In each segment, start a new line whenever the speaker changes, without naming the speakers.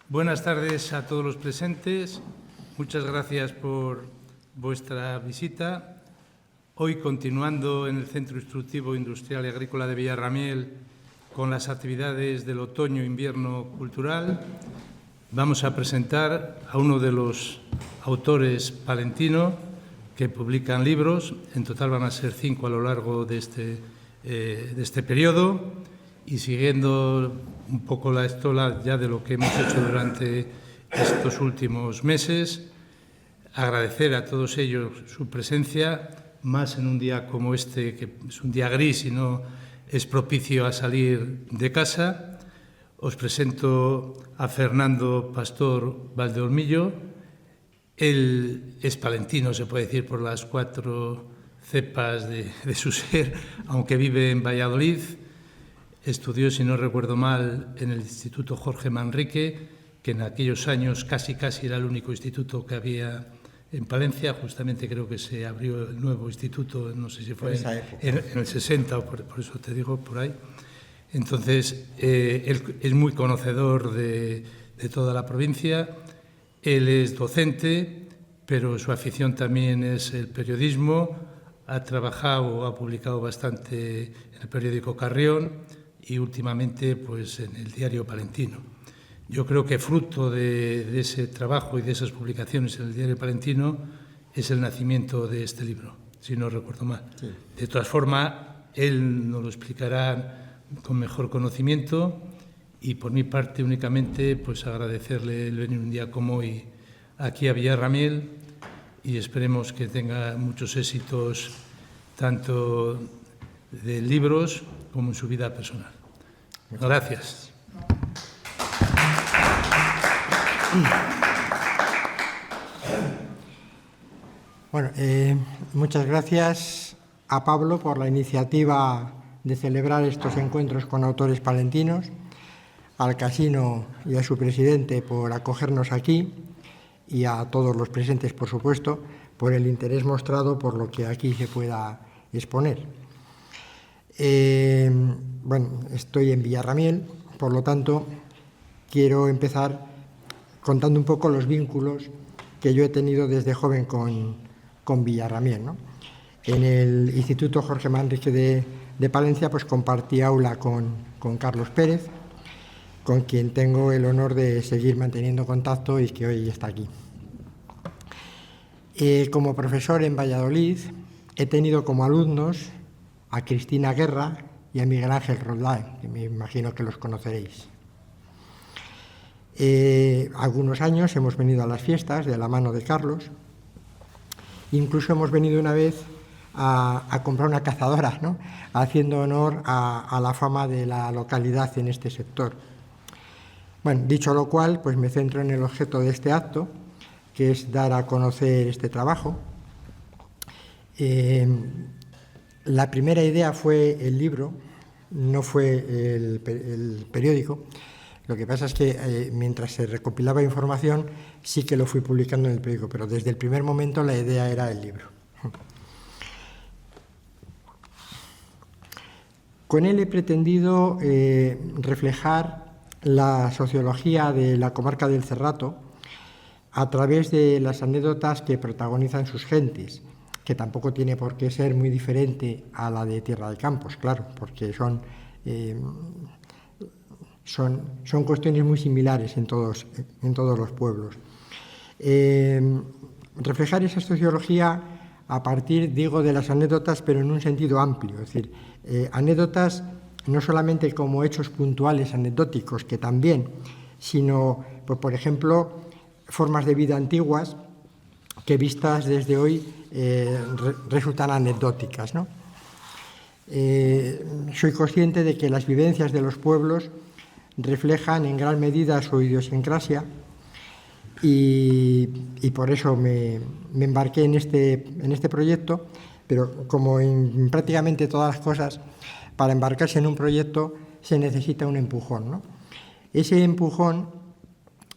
Buenas tardes a todos los presentes. Muchas gracias por vuestra visita. Hoy, continuando en el Centro Instructivo Industrial y Agrícola de Villarramiel con las actividades del otoño-invierno cultural, vamos a presentar a uno de los autores palentinos que publican libros. En total van a ser 5 a lo largo de este periodo. Y siguiendo un poco la estola ya de lo que hemos hecho durante estos últimos meses, agradecer a todos ellos su presencia, más en un día como este, que es un día gris y no es propicio a salir de casa. Os presento a Fernando Pastor Valdeolmillo. Él es palentino, se puede decir, por las 4 cepas de su ser, aunque vive en Valladolid. Estudió, si no recuerdo mal, en el Instituto Jorge Manrique, que en aquellos años casi era el único instituto que había en Palencia. Justamente creo que se abrió el nuevo instituto, no sé si fue en el 60, o por eso te digo, por ahí. Entonces, él es muy conocedor de toda la provincia. Él es docente, pero su afición también es el periodismo. Ha trabajado, ha publicado bastante en el periódico Carrión y últimamente pues, en el diario palentino. Yo creo que fruto de ese trabajo y de esas publicaciones en el diario palentino es el nacimiento de este libro, si no recuerdo mal. Sí. De todas formas, él nos lo explicará con mejor conocimiento y por mi parte únicamente pues agradecerle el venir un día como hoy aquí a Villarramiel y esperemos que tenga muchos éxitos tanto de libros como en su vida personal. Gracias.
Bueno, muchas gracias a Pablo por la iniciativa de celebrar estos encuentros con autores palentinos, al Casino y a su presidente por acogernos aquí y a todos los presentes, por supuesto, por el interés mostrado por lo que aquí se pueda exponer. Bueno, estoy en Villarramiel, por lo tanto, quiero empezar contando un poco los vínculos que yo he tenido desde joven con Villarramiel, ¿no? En el Instituto Jorge Manrique de Palencia, pues compartí aula con Carlos Pérez, con quien tengo el honor de seguir manteniendo contacto y que hoy está aquí. Como profesor en Valladolid, he tenido como alumnos a Cristina Guerra y a Miguel Ángel Roldán, que me imagino que los conoceréis. Algunos años hemos venido a las fiestas de la mano de Carlos. Incluso hemos venido una vez a comprar una cazadora, ¿no?, haciendo honor a la fama de la localidad en este sector. Bueno, dicho lo cual, pues me centro en el objeto de este acto, que es dar a conocer este trabajo. La primera idea fue el libro, no fue el periódico. Lo que pasa es que mientras se recopilaba información sí que lo fui publicando en el periódico, pero desde el primer momento la idea era el libro. Con él he pretendido reflejar la sociología de la comarca del Cerrato a través de las anécdotas que protagonizan sus gentes, que tampoco tiene por qué ser muy diferente a la de Tierra de Campos, claro, porque son cuestiones muy similares en todos los pueblos. Reflejar esa sociología a partir, digo, de las anécdotas, pero en un sentido amplio, es decir, anécdotas no solamente como hechos puntuales anecdóticos, que también, sino, pues, por ejemplo, formas de vida antiguas que vistas desde hoy resultan anecdóticas, ¿no? Soy consciente de que las vivencias de los pueblos reflejan en gran medida su idiosincrasia y por eso me embarqué en este proyecto, pero como en prácticamente todas las cosas, para embarcarse en un proyecto se necesita un empujón, ¿no? Ese empujón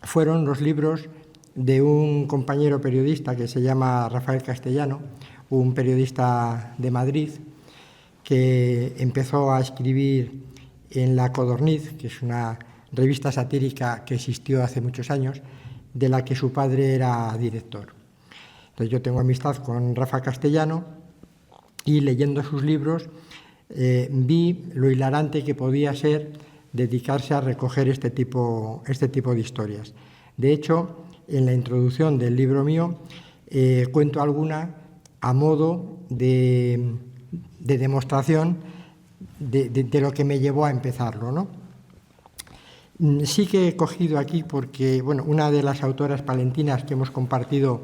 fueron los libros de un compañero periodista que se llama Rafael Castellano, un periodista de Madrid, que empezó a escribir en La Codorniz, que es una revista satírica que existió hace muchos años, de la que su padre era director. Entonces yo tengo amistad con Rafa Castellano y leyendo sus libros vi lo hilarante que podía ser dedicarse a recoger este tipo de historias. De hecho, en la introducción del libro mío cuento alguna a modo de demostración de lo que me llevó a empezarlo, ¿no? Sí que he cogido aquí porque, bueno, una de las autoras palentinas que hemos compartido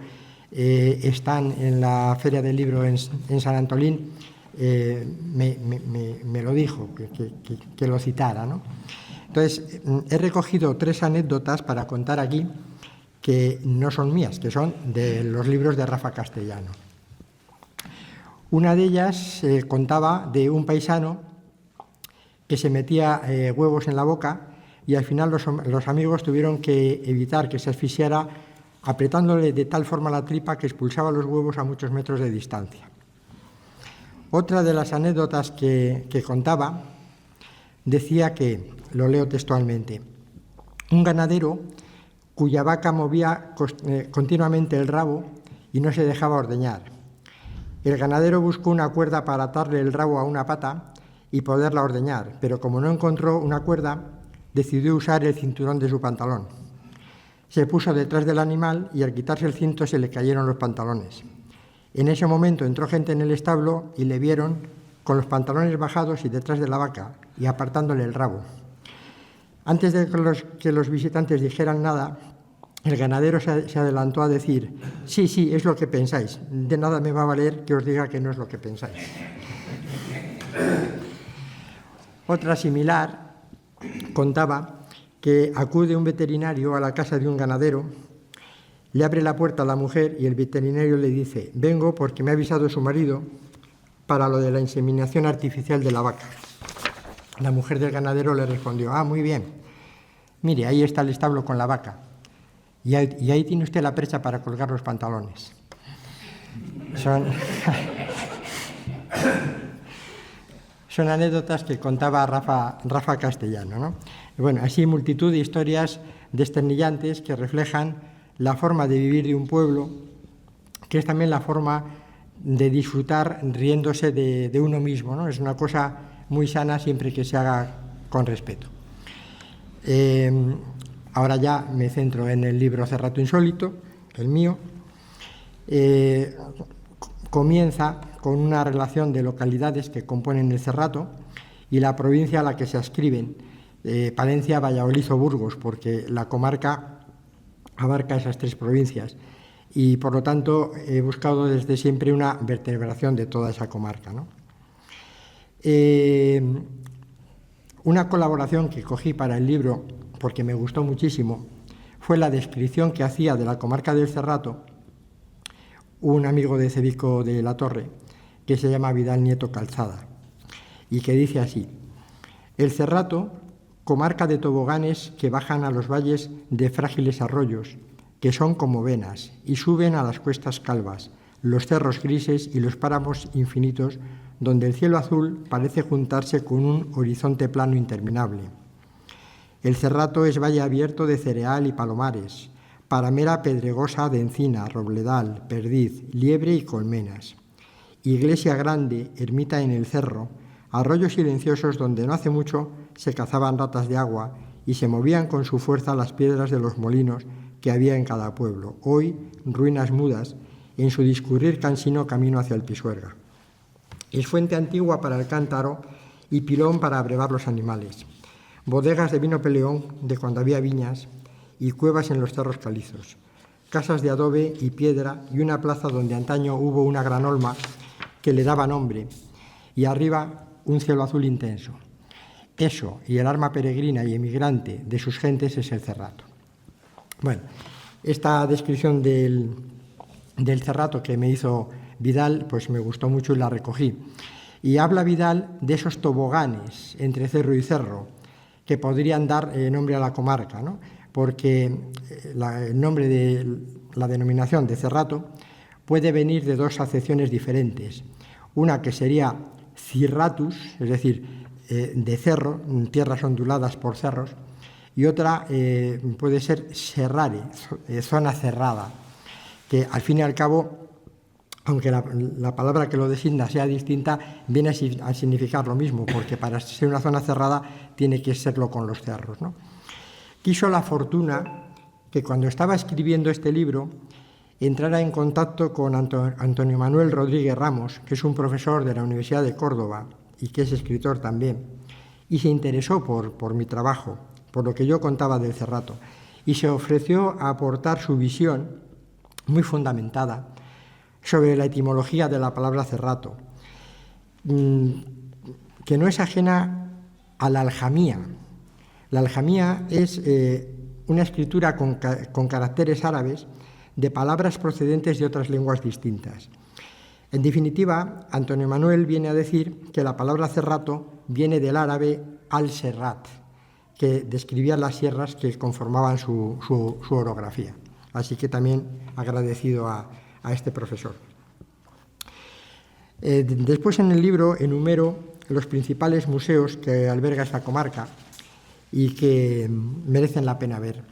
están en la Feria del Libro en San Antolín, me lo dijo, que lo citara, ¿no? Entonces, he recogido 3 anécdotas para contar aquí que no son mías, que son de los libros de Rafa Castellano. Una de ellas contaba de un paisano que se metía huevos en la boca y al final los amigos tuvieron que evitar que se asfixiara apretándole de tal forma la tripa que expulsaba los huevos a muchos metros de distancia. Otra de las anécdotas que contaba decía que, lo leo textualmente, un ganadero cuya vaca movía continuamente el rabo y no se dejaba ordeñar. El ganadero buscó una cuerda para atarle el rabo a una pata y poderla ordeñar, pero como no encontró una cuerda, decidió usar el cinturón de su pantalón. Se puso detrás del animal y al quitarse el cinto se le cayeron los pantalones. En ese momento entró gente en el establo y le vieron con los pantalones bajados y detrás de la vaca y apartándole el rabo. Antes de que los visitantes dijeran nada, el ganadero se adelantó a decir: sí, es lo que pensáis, de nada me va a valer que os diga que no es lo que pensáis. Otra similar contaba que acude un veterinario a la casa de un ganadero, le abre la puerta a la mujer y el veterinario le dice: vengo porque me ha avisado su marido para lo de la inseminación artificial de la vaca. La mujer del ganadero le respondió: muy bien, mire, ahí está el establo con la vaca y ahí tiene usted la percha para colgar los pantalones. Son anécdotas que contaba Rafa Castellano, ¿no? Y bueno, así multitud de historias desternillantes que reflejan la forma de vivir de un pueblo, que es también la forma de disfrutar riéndose de uno mismo, ¿no? Es una cosa muy sana siempre que se haga con respeto. Ahora ya me centro en el libro Cerrato Insólito, el mío. Comienza con una relación de localidades que componen el Cerrato y la provincia a la que se adscriben, Palencia, Valladolid o Burgos, porque la comarca abarca esas 3 provincias y, por lo tanto, he buscado desde siempre una vertebración de toda esa comarca, ¿no? Una colaboración que cogí para el libro, porque me gustó muchísimo, fue la descripción que hacía de la comarca del Cerrato un amigo de Cebico de la Torre, que se llama Vidal Nieto Calzada, y que dice así: el Cerrato, comarca de toboganes que bajan a los valles de frágiles arroyos, que son como venas, y suben a las cuestas calvas, los cerros grises y los páramos infinitos, donde el cielo azul parece juntarse con un horizonte plano interminable. El Cerrato es valle abierto de cereal y palomares, paramera pedregosa de encina, robledal, perdiz, liebre y colmenas. Iglesia grande, ermita en el cerro, arroyos silenciosos donde no hace mucho se cazaban ratas de agua y se movían con su fuerza las piedras de los molinos que había en cada pueblo, hoy ruinas mudas, en su discurrir cansino camino hacia el Pisuerga. Es fuente antigua para el cántaro y pilón para abrevar los animales. Bodegas de vino peleón de cuando había viñas y cuevas en los cerros calizos. Casas de adobe y piedra y una plaza donde antaño hubo una gran olma que le daba nombre y arriba un cielo azul intenso. Eso y el arma peregrina y emigrante de sus gentes es el Cerrato. Bueno, esta descripción del Cerrato que me hizo Vidal, pues me gustó mucho y la recogí. Y habla Vidal de esos toboganes entre cerro y cerro que podrían dar nombre a la comarca, ¿no? Porque el nombre de la denominación de Cerrato puede venir de 2 acepciones diferentes. Una que sería cirratus, es decir, de cerro, tierras onduladas por cerros, y otra puede ser serrare, zona cerrada, que al fin y al cabo, aunque la palabra que lo designa sea distinta, viene a significar lo mismo, porque para ser una zona cerrada tiene que serlo con los cerros, ¿no? Quiso la fortuna que cuando estaba escribiendo este libro entrara en contacto con Antonio Manuel Rodríguez Ramos, que es un profesor de la Universidad de Córdoba y que es escritor también, y se interesó por mi trabajo, por lo que yo contaba del Cerrato, y se ofreció a aportar su visión muy fundamentada sobre la etimología de la palabra cerrato, que no es ajena a la aljamía. La aljamía es una escritura con caracteres árabes de palabras procedentes de otras lenguas distintas. En definitiva, Antonio Manuel viene a decir que la palabra cerrato viene del árabe al-serrat, que describía las sierras que conformaban su orografía. Así que también agradecido a este profesor. Después en el libro enumero los principales museos que alberga esta comarca y que merecen la pena ver.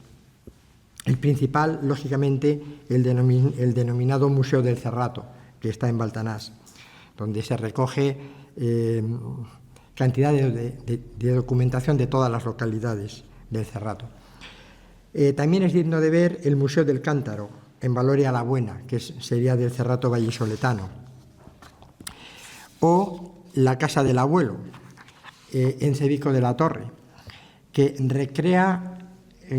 El principal, lógicamente, el denominado Museo del Cerrato, que está en Baltanás, donde se recoge cantidad de documentación de todas las localidades del Cerrato. También es digno de ver el Museo del Cántaro, en Valoria la Buena, que sería del Cerrato vallisoletano, o la Casa del Abuelo, en Cebico de la Torre, que recrea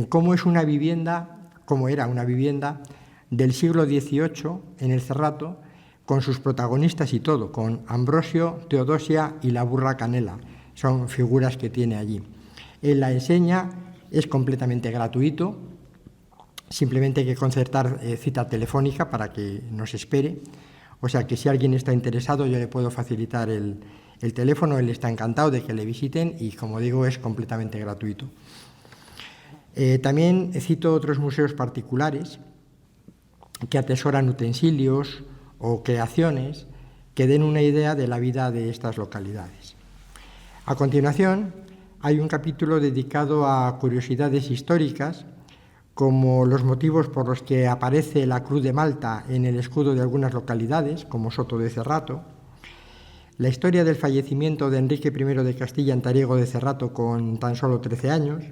cómo es una vivienda, cómo era una vivienda del siglo XVIII en el Cerrato, con sus protagonistas y todo, con Ambrosio, Teodosia y la burra Canela. Son figuras que tiene allí. Él la enseña, es completamente gratuito, simplemente hay que concertar cita telefónica para que nos espere. O sea que si alguien está interesado yo le puedo facilitar el teléfono, él está encantado de que le visiten y, como digo, es completamente gratuito. También cito otros museos particulares que atesoran utensilios o creaciones que den una idea de la vida de estas localidades. A continuación, hay un capítulo dedicado a curiosidades históricas, como los motivos por los que aparece la Cruz de Malta en el escudo de algunas localidades, como Soto de Cerrato, la historia del fallecimiento de Enrique I de Castilla en Tariego de Cerrato con tan solo 13 años,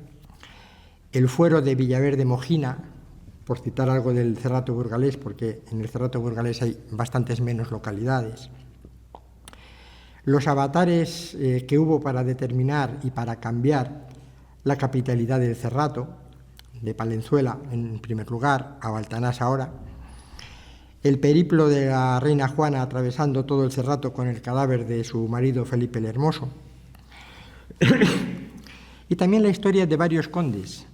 el fuero de Villaverde Mojina, por citar algo del Cerrato burgalés, porque en el Cerrato burgalés hay bastantes menos localidades, los avatares que hubo para determinar y para cambiar la capitalidad del Cerrato, de Palenzuela en primer lugar, a Baltanás ahora, el periplo de la reina Juana atravesando todo el Cerrato con el cadáver de su marido Felipe el Hermoso, y también la historia de varios condes,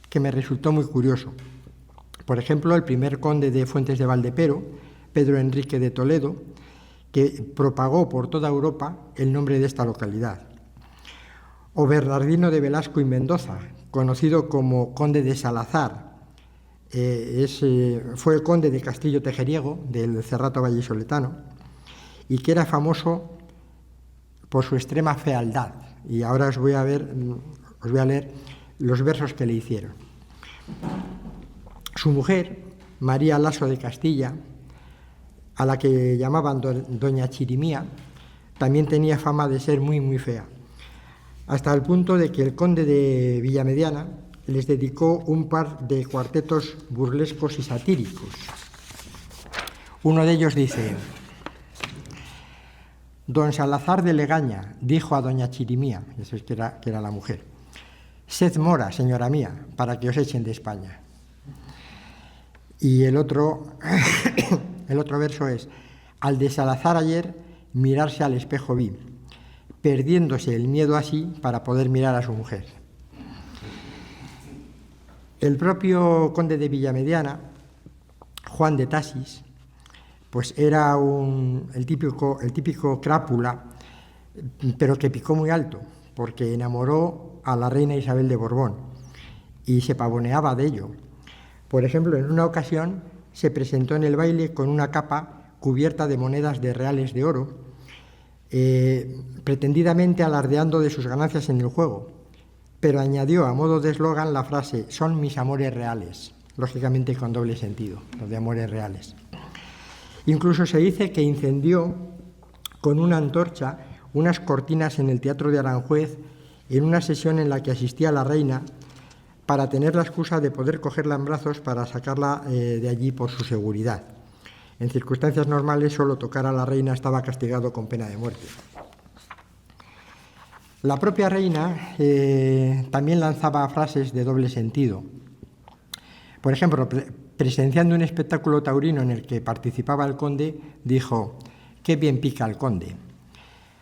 que me resultó muy curioso. Por ejemplo, el primer conde de Fuentes de Valdepero, Pedro Enrique de Toledo, que propagó por toda Europa el nombre de esta localidad. O Bernardino de Velasco y Mendoza, conocido como conde de Salazar, fue el conde de Castillo Tejeriego, del Cerrato vallisoletano, y que era famoso por su extrema fealdad. Y ahora os voy a leer los versos que le hicieron. Su mujer, María Laso de Castilla, a la que llamaban Doña Chirimía, también tenía fama de ser muy, muy fea, hasta el punto de que el conde de Villamediana les dedicó un par de cuartetos burlescos y satíricos. Uno de ellos dice: Don Salazar de Legaña dijo a Doña Chirimía, eso es que era la mujer, sed mora, señora mía, para que os echen de España. Y el otro verso es: al de Salazar ayer mirarse al espejo vi, perdiéndose el miedo así para poder mirar a su mujer. El propio conde de Villamediana, Juan de Tasis, pues era el típico crápula, pero que picó muy alto, porque enamoró a la reina Isabel de Borbón y se pavoneaba de ello. Por ejemplo, en una ocasión se presentó en el baile con una capa cubierta de monedas de reales de oro, pretendidamente alardeando de sus ganancias en el juego, pero añadió a modo de eslogan la frase «son mis amores reales», lógicamente con doble sentido, los de amores reales. Incluso se dice que incendió con una antorcha unas cortinas en el Teatro de Aranjuez en una sesión en la que asistía la reina para tener la excusa de poder cogerla en brazos para sacarla de allí por su seguridad. En circunstancias normales, solo tocar a la reina estaba castigado con pena de muerte. La propia reina también lanzaba frases de doble sentido. Por ejemplo, presenciando un espectáculo taurino en el que participaba el conde, dijo: «¡Qué bien pica el conde!».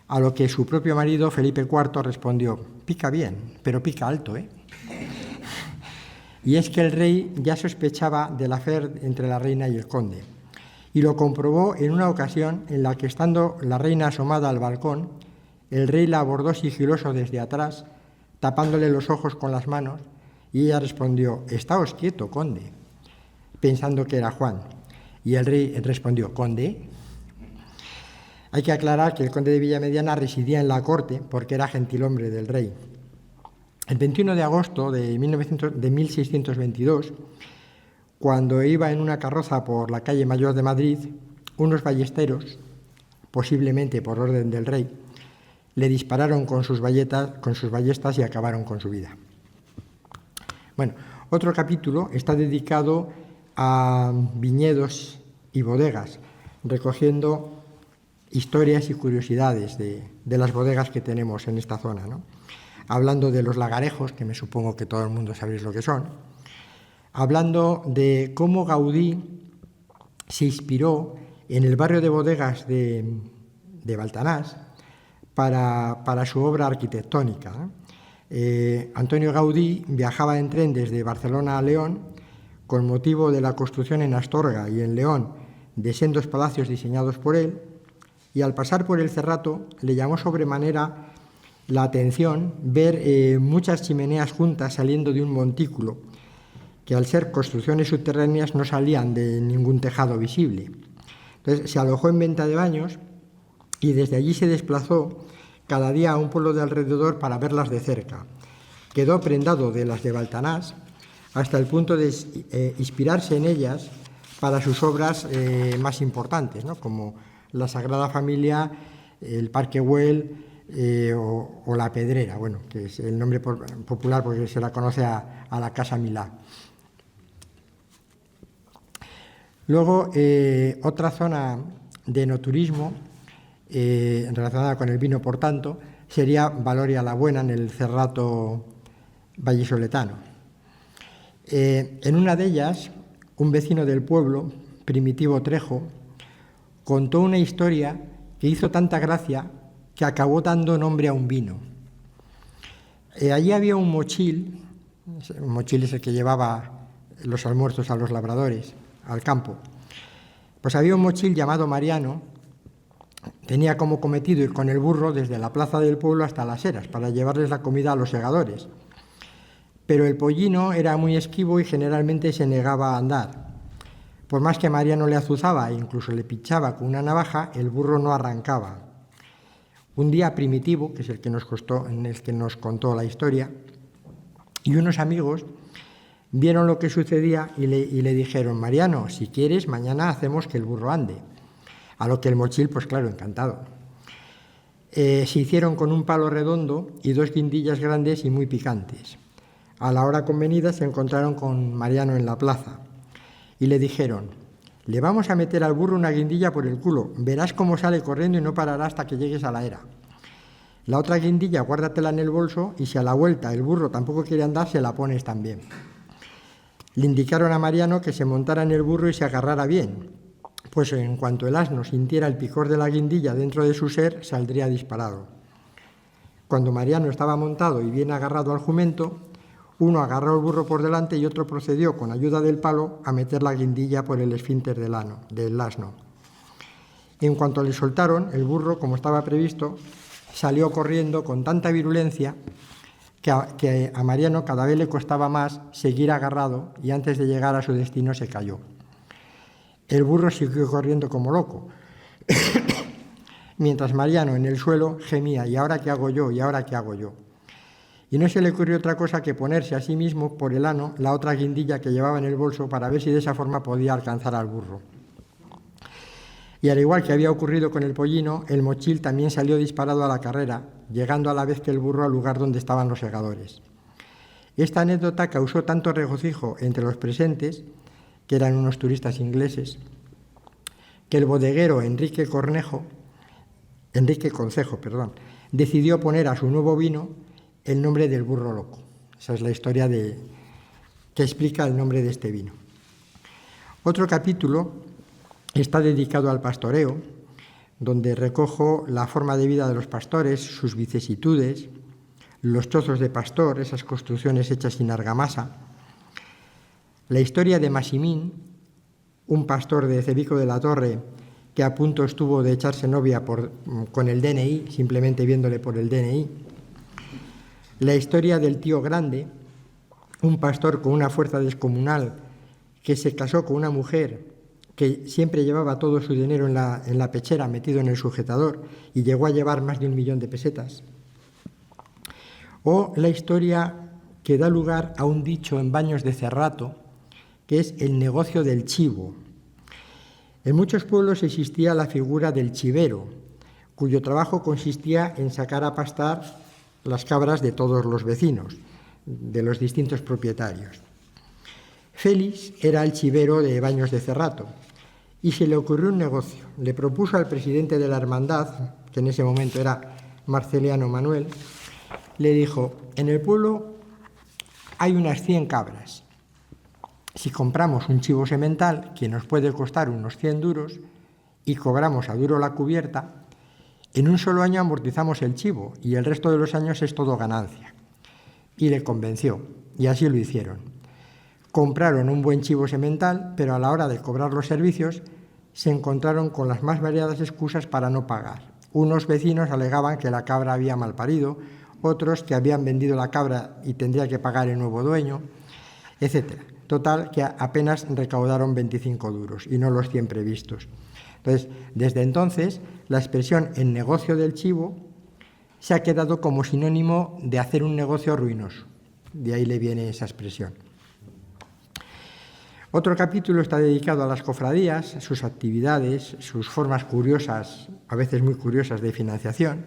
A lo que su propio marido, Felipe IV, respondió: «Pica bien, pero pica alto, ¿eh?». Y es que el rey ya sospechaba del affaire entre la reina y el conde, y lo comprobó en una ocasión en la que, estando la reina asomada al balcón, el rey la abordó sigiloso desde atrás, tapándole los ojos con las manos, y ella respondió: «Estáos quieto, conde», pensando que era Juan. Y el rey respondió: «¿Conde?». Hay que aclarar que el conde de Villamediana residía en la corte porque era gentilhombre del rey. El 21 de agosto de 1622, cuando iba en una carroza por la calle Mayor de Madrid, unos ballesteros, posiblemente por orden del rey, le dispararon con sus ballestas y acabaron con su vida. Bueno, otro capítulo está dedicado a viñedos y bodegas, recogiendo historias y curiosidades de las bodegas que tenemos en esta zona, ¿no? Hablando de los lagarejos, que me supongo que todo el mundo sabéis lo que son, hablando de cómo Gaudí se inspiró en el barrio de bodegas de Baltanás para su obra arquitectónica. Antonio Gaudí viajaba en tren desde Barcelona a León con motivo de la construcción en Astorga y en León de sendos palacios diseñados por él, y al pasar por el Cerrato le llamó sobremanera la atención ver muchas chimeneas juntas saliendo de un montículo, que al ser construcciones subterráneas no salían de ningún tejado visible. Entonces se alojó en Venta de Baños y desde allí se desplazó cada día a un pueblo de alrededor para verlas de cerca. Quedó prendado de las de Baltanás hasta el punto de inspirarse en ellas para sus obras más importantes, ¿no?, como la Sagrada Familia, el Parque Güell o la Pedrera, bueno, que es el nombre popular porque se la conoce a la Casa Milá. Luego, otra zona de enoturismo relacionada con el vino, por tanto, sería Valoria la Buena, en el Cerrato vallisoletano. En una de ellas, un vecino del pueblo, Primitivo Trejo, contó una historia que hizo tanta gracia que acabó dando nombre a un vino. Allí había un mochil es el que llevaba los almuerzos a los labradores, al campo. Pues había un mochil llamado Mariano, tenía como cometido ir con el burro desde la plaza del pueblo hasta las eras para llevarles la comida a los segadores. Pero el pollino era muy esquivo y generalmente se negaba a andar. Por más que Mariano le azuzaba e incluso le pinchaba con una navaja, el burro no arrancaba. Un día Primitivo, que es el que nos contó la historia, y unos amigos vieron lo que sucedía y le dijeron: «Mariano, si quieres, mañana hacemos que el burro ande». A lo que el mochil, pues claro, encantado. Se hicieron con un palo redondo y 2 guindillas grandes y muy picantes. A la hora convenida se encontraron con Mariano en la plaza y le dijeron: «Le vamos a meter al burro una guindilla por el culo, verás cómo sale corriendo y no parará hasta que llegues a la era. La otra guindilla guárdatela en el bolso y si a la vuelta el burro tampoco quiere andar, se la pones también». Le indicaron a Mariano que se montara en el burro y se agarrara bien, pues en cuanto el asno sintiera el picor de la guindilla dentro de su ser, saldría disparado. Cuando Mariano estaba montado y bien agarrado al jumento, uno agarró el burro por delante y otro procedió, con ayuda del palo, a meter la guindilla por el esfínter del asno. En cuanto le soltaron, el burro, como estaba previsto, salió corriendo con tanta virulencia que a Mariano cada vez le costaba más seguir agarrado y antes de llegar a su destino se cayó. El burro siguió corriendo como loco, mientras Mariano en el suelo gemía: «¿Y ahora qué hago yo? ¿Y ahora qué hago yo?». y no se le ocurrió otra cosa que ponerse a sí mismo por el ano la otra guindilla que llevaba en el bolso para ver si de esa forma podía alcanzar al burro. Y al igual que había ocurrido con el pollino, el mochil también salió disparado a la carrera, llegando a la vez que el burro al lugar donde estaban los segadores. Esta anécdota causó tanto regocijo entre los presentes, que eran unos turistas ingleses, que el bodeguero Enrique Concejo, decidió poner a su nuevo vino el nombre del burro loco. Esa es la historia que explica el nombre de este vino. Otro capítulo está dedicado al pastoreo, donde recojo la forma de vida de los pastores, sus vicisitudes, los chozos de pastor, esas construcciones hechas sin argamasa, la historia de Massimín, un pastor de Cebico de la Torre que a punto estuvo de echarse novia con el DNI, simplemente viéndole por el DNI, la historia del tío Grande, un pastor con una fuerza descomunal que se casó con una mujer que siempre llevaba todo su dinero en la pechera metido en el sujetador y llegó a llevar más de 1 millón de pesetas. O la historia que da lugar a un dicho en Baños de Cerrato, que es el negocio del chivo. En muchos pueblos existía la figura del chivero, cuyo trabajo consistía en sacar a pastar las cabras de todos los vecinos, de los distintos propietarios. Félix era el chivero de Baños de Cerrato y se le ocurrió un negocio. Le propuso al presidente de la hermandad, que en ese momento era Marceliano Manuel, le dijo: en el pueblo hay unas 100 cabras. Si compramos un chivo semental, que nos puede costar unos 100 duros, y cobramos a duro la cubierta, en un solo año amortizamos el chivo y el resto de los años es todo ganancia. Y le convenció, y así lo hicieron. Compraron un buen chivo semental, pero a la hora de cobrar los servicios se encontraron con las más variadas excusas para no pagar. Unos vecinos alegaban que la cabra había mal parido, otros que habían vendido la cabra y tendría que pagar el nuevo dueño, etc. Total, que apenas recaudaron 25 duros y no los 100 previstos. Entonces, desde entonces, la expresión "el negocio del chivo" se ha quedado como sinónimo de hacer un negocio ruinoso. De ahí le viene esa expresión. Otro capítulo está dedicado a las cofradías, sus actividades, sus formas curiosas, a veces muy curiosas, de financiación.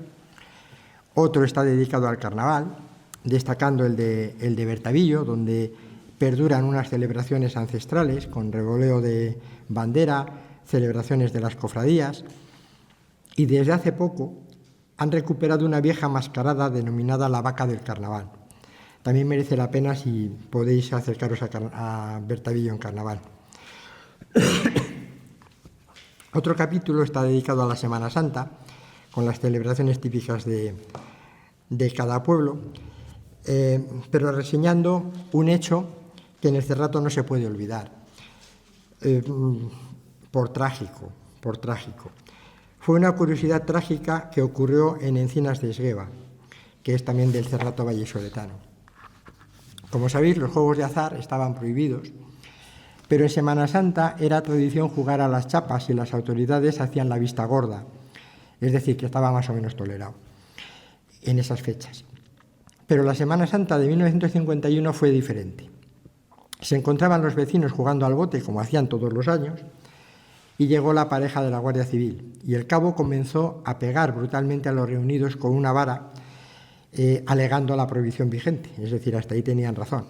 Otro está dedicado al carnaval, destacando el de Bertavillo, donde perduran unas celebraciones ancestrales con revoleo de bandera, celebraciones de las cofradías, y desde hace poco han recuperado una vieja mascarada denominada la vaca del carnaval. También merece la pena si podéis acercaros a Bertavillo en carnaval. Otro capítulo está dedicado a la Semana Santa, con las celebraciones típicas de cada pueblo, pero reseñando un hecho que en el Cerrato no se puede olvidar, por trágico. Fue una curiosidad trágica que ocurrió en Encinas de Esgueva, que es también del Cerrato vallisoletano. Como sabéis, los juegos de azar estaban prohibidos, pero en Semana Santa era tradición jugar a las chapas y las autoridades hacían la vista gorda, es decir, que estaba más o menos tolerado en esas fechas. Pero la Semana Santa de 1951 fue diferente. Se encontraban los vecinos jugando al bote, como hacían todos los años, y llegó la pareja de la Guardia Civil, y el cabo comenzó a pegar brutalmente a los reunidos con una vara, alegando la prohibición vigente, es decir, hasta ahí tenían razón.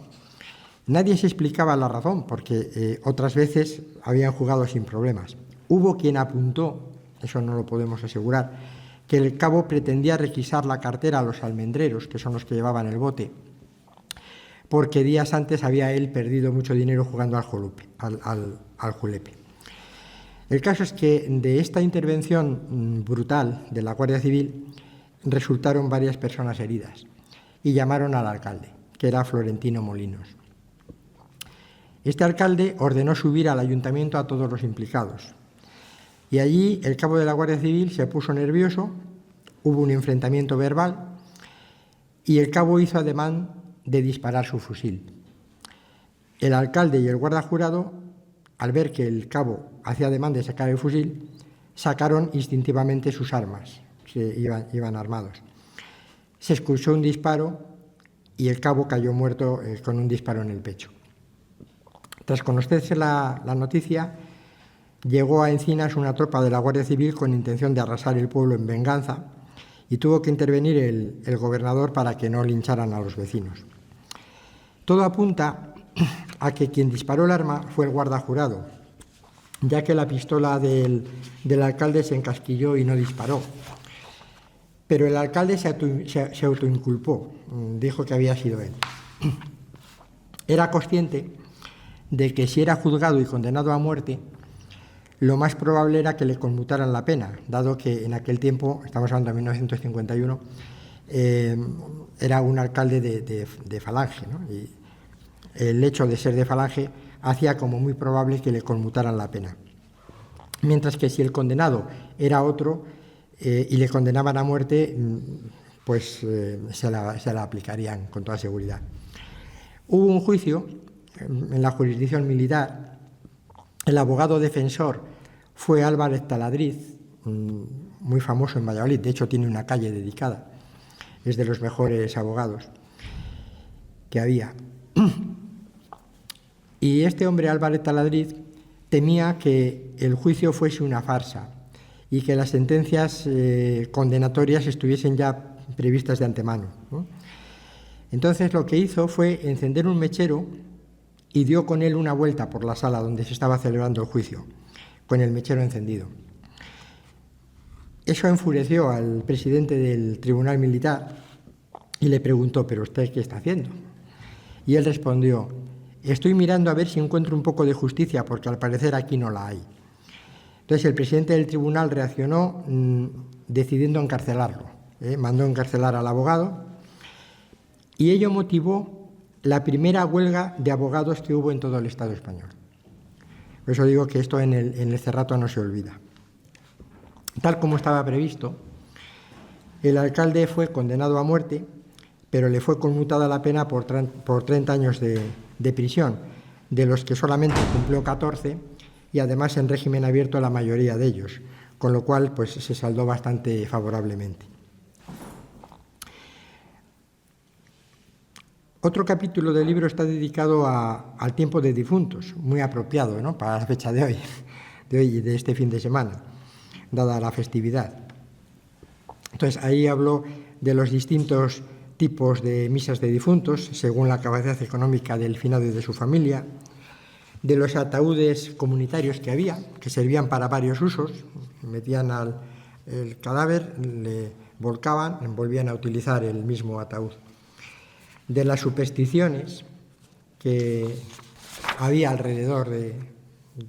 Nadie se explicaba la razón, porque otras veces habían jugado sin problemas. Hubo quien apuntó, eso no lo podemos asegurar, que el cabo pretendía requisar la cartera a los almendreros, que son los que llevaban el bote, porque días antes había él perdido mucho dinero jugando al julepe. El caso es que de esta intervención brutal de la Guardia Civil resultaron varias personas heridas y llamaron al alcalde, que era Florentino Molinos. Este alcalde ordenó subir al ayuntamiento a todos los implicados. Y allí el cabo de la Guardia Civil se puso nervioso, hubo un enfrentamiento verbal y el cabo hizo ademán de disparar su fusil. El alcalde y el guarda jurado, al ver que el cabo hacía ademán de sacar el fusil, sacaron instintivamente sus armas, que iban armados. Se escuchó un disparo y el cabo cayó muerto con un disparo en el pecho. Tras conocerse la noticia, llegó a Encinas una tropa de la Guardia Civil con intención de arrasar el pueblo en venganza y tuvo que intervenir el gobernador para que no lincharan a los vecinos. Todo apunta a que quien disparó el arma fue el guarda jurado, ya que la pistola del alcalde se encasquilló y no disparó. Pero el alcalde se autoinculpó, dijo que había sido él. Era consciente de que si era juzgado y condenado a muerte, lo más probable era que le conmutaran la pena, dado que en aquel tiempo, estamos hablando de 1951, era un alcalde de Falange, ¿no? Y el hecho de ser de Falange hacía como muy probable que le conmutaran la pena. Mientras que si el condenado era otro y le condenaban a muerte, pues se la aplicarían con toda seguridad. Hubo un juicio en la jurisdicción militar. El abogado defensor fue Álvarez Taladriz, muy famoso en Valladolid, de hecho tiene una calle dedicada, es de los mejores abogados que había. Y este hombre, Álvarez Taladriz, temía que el juicio fuese una farsa y que las sentencias condenatorias estuviesen ya previstas de antemano, ¿no? Entonces lo que hizo fue encender un mechero y dio con él una vuelta por la sala donde se estaba celebrando el juicio, con el mechero encendido. Eso enfureció al presidente del Tribunal Militar y le preguntó: ¿pero usted qué está haciendo? Y él respondió: estoy mirando a ver si encuentro un poco de justicia, porque al parecer aquí no la hay. Entonces el presidente del tribunal reaccionó decidiendo encarcelarlo. Mandó encarcelar al abogado y ello motivó la primera huelga de abogados que hubo en todo el Estado español. Por eso digo que esto en el Cerrato no se olvida. Tal como estaba previsto, el alcalde fue condenado a muerte, pero le fue conmutada la pena por 30 años de prisión, de los que solamente cumplió 14, y además en régimen abierto la mayoría de ellos, con lo cual pues, se saldó bastante favorablemente. Otro capítulo del libro está dedicado al tiempo de difuntos, muy apropiado, ¿no?, para la fecha de hoy y de este fin de semana, dada la festividad. Entonces, ahí hablo de los distintos tipos de misas de difuntos, según la capacidad económica del finado y de su familia, de los ataúdes comunitarios que había, que servían para varios usos, metían el cadáver, le volcaban, volvían a utilizar el mismo ataúd. De las supersticiones que había alrededor de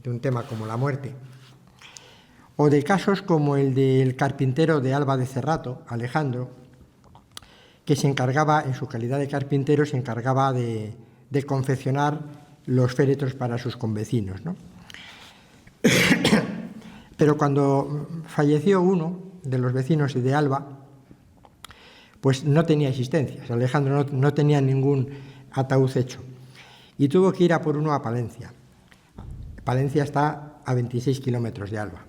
un tema como la muerte, o de casos como el del carpintero de Alba de Cerrato, Alejandro, que se encargaba, en su calidad de carpintero, se encargaba de confeccionar los féretros para sus convecinos, ¿no? Pero cuando falleció uno de los vecinos de Alba, pues no tenía existencias. Alejandro no tenía ningún ataúd hecho y tuvo que ir a por uno a Palencia. Palencia está a 26 kilómetros de Alba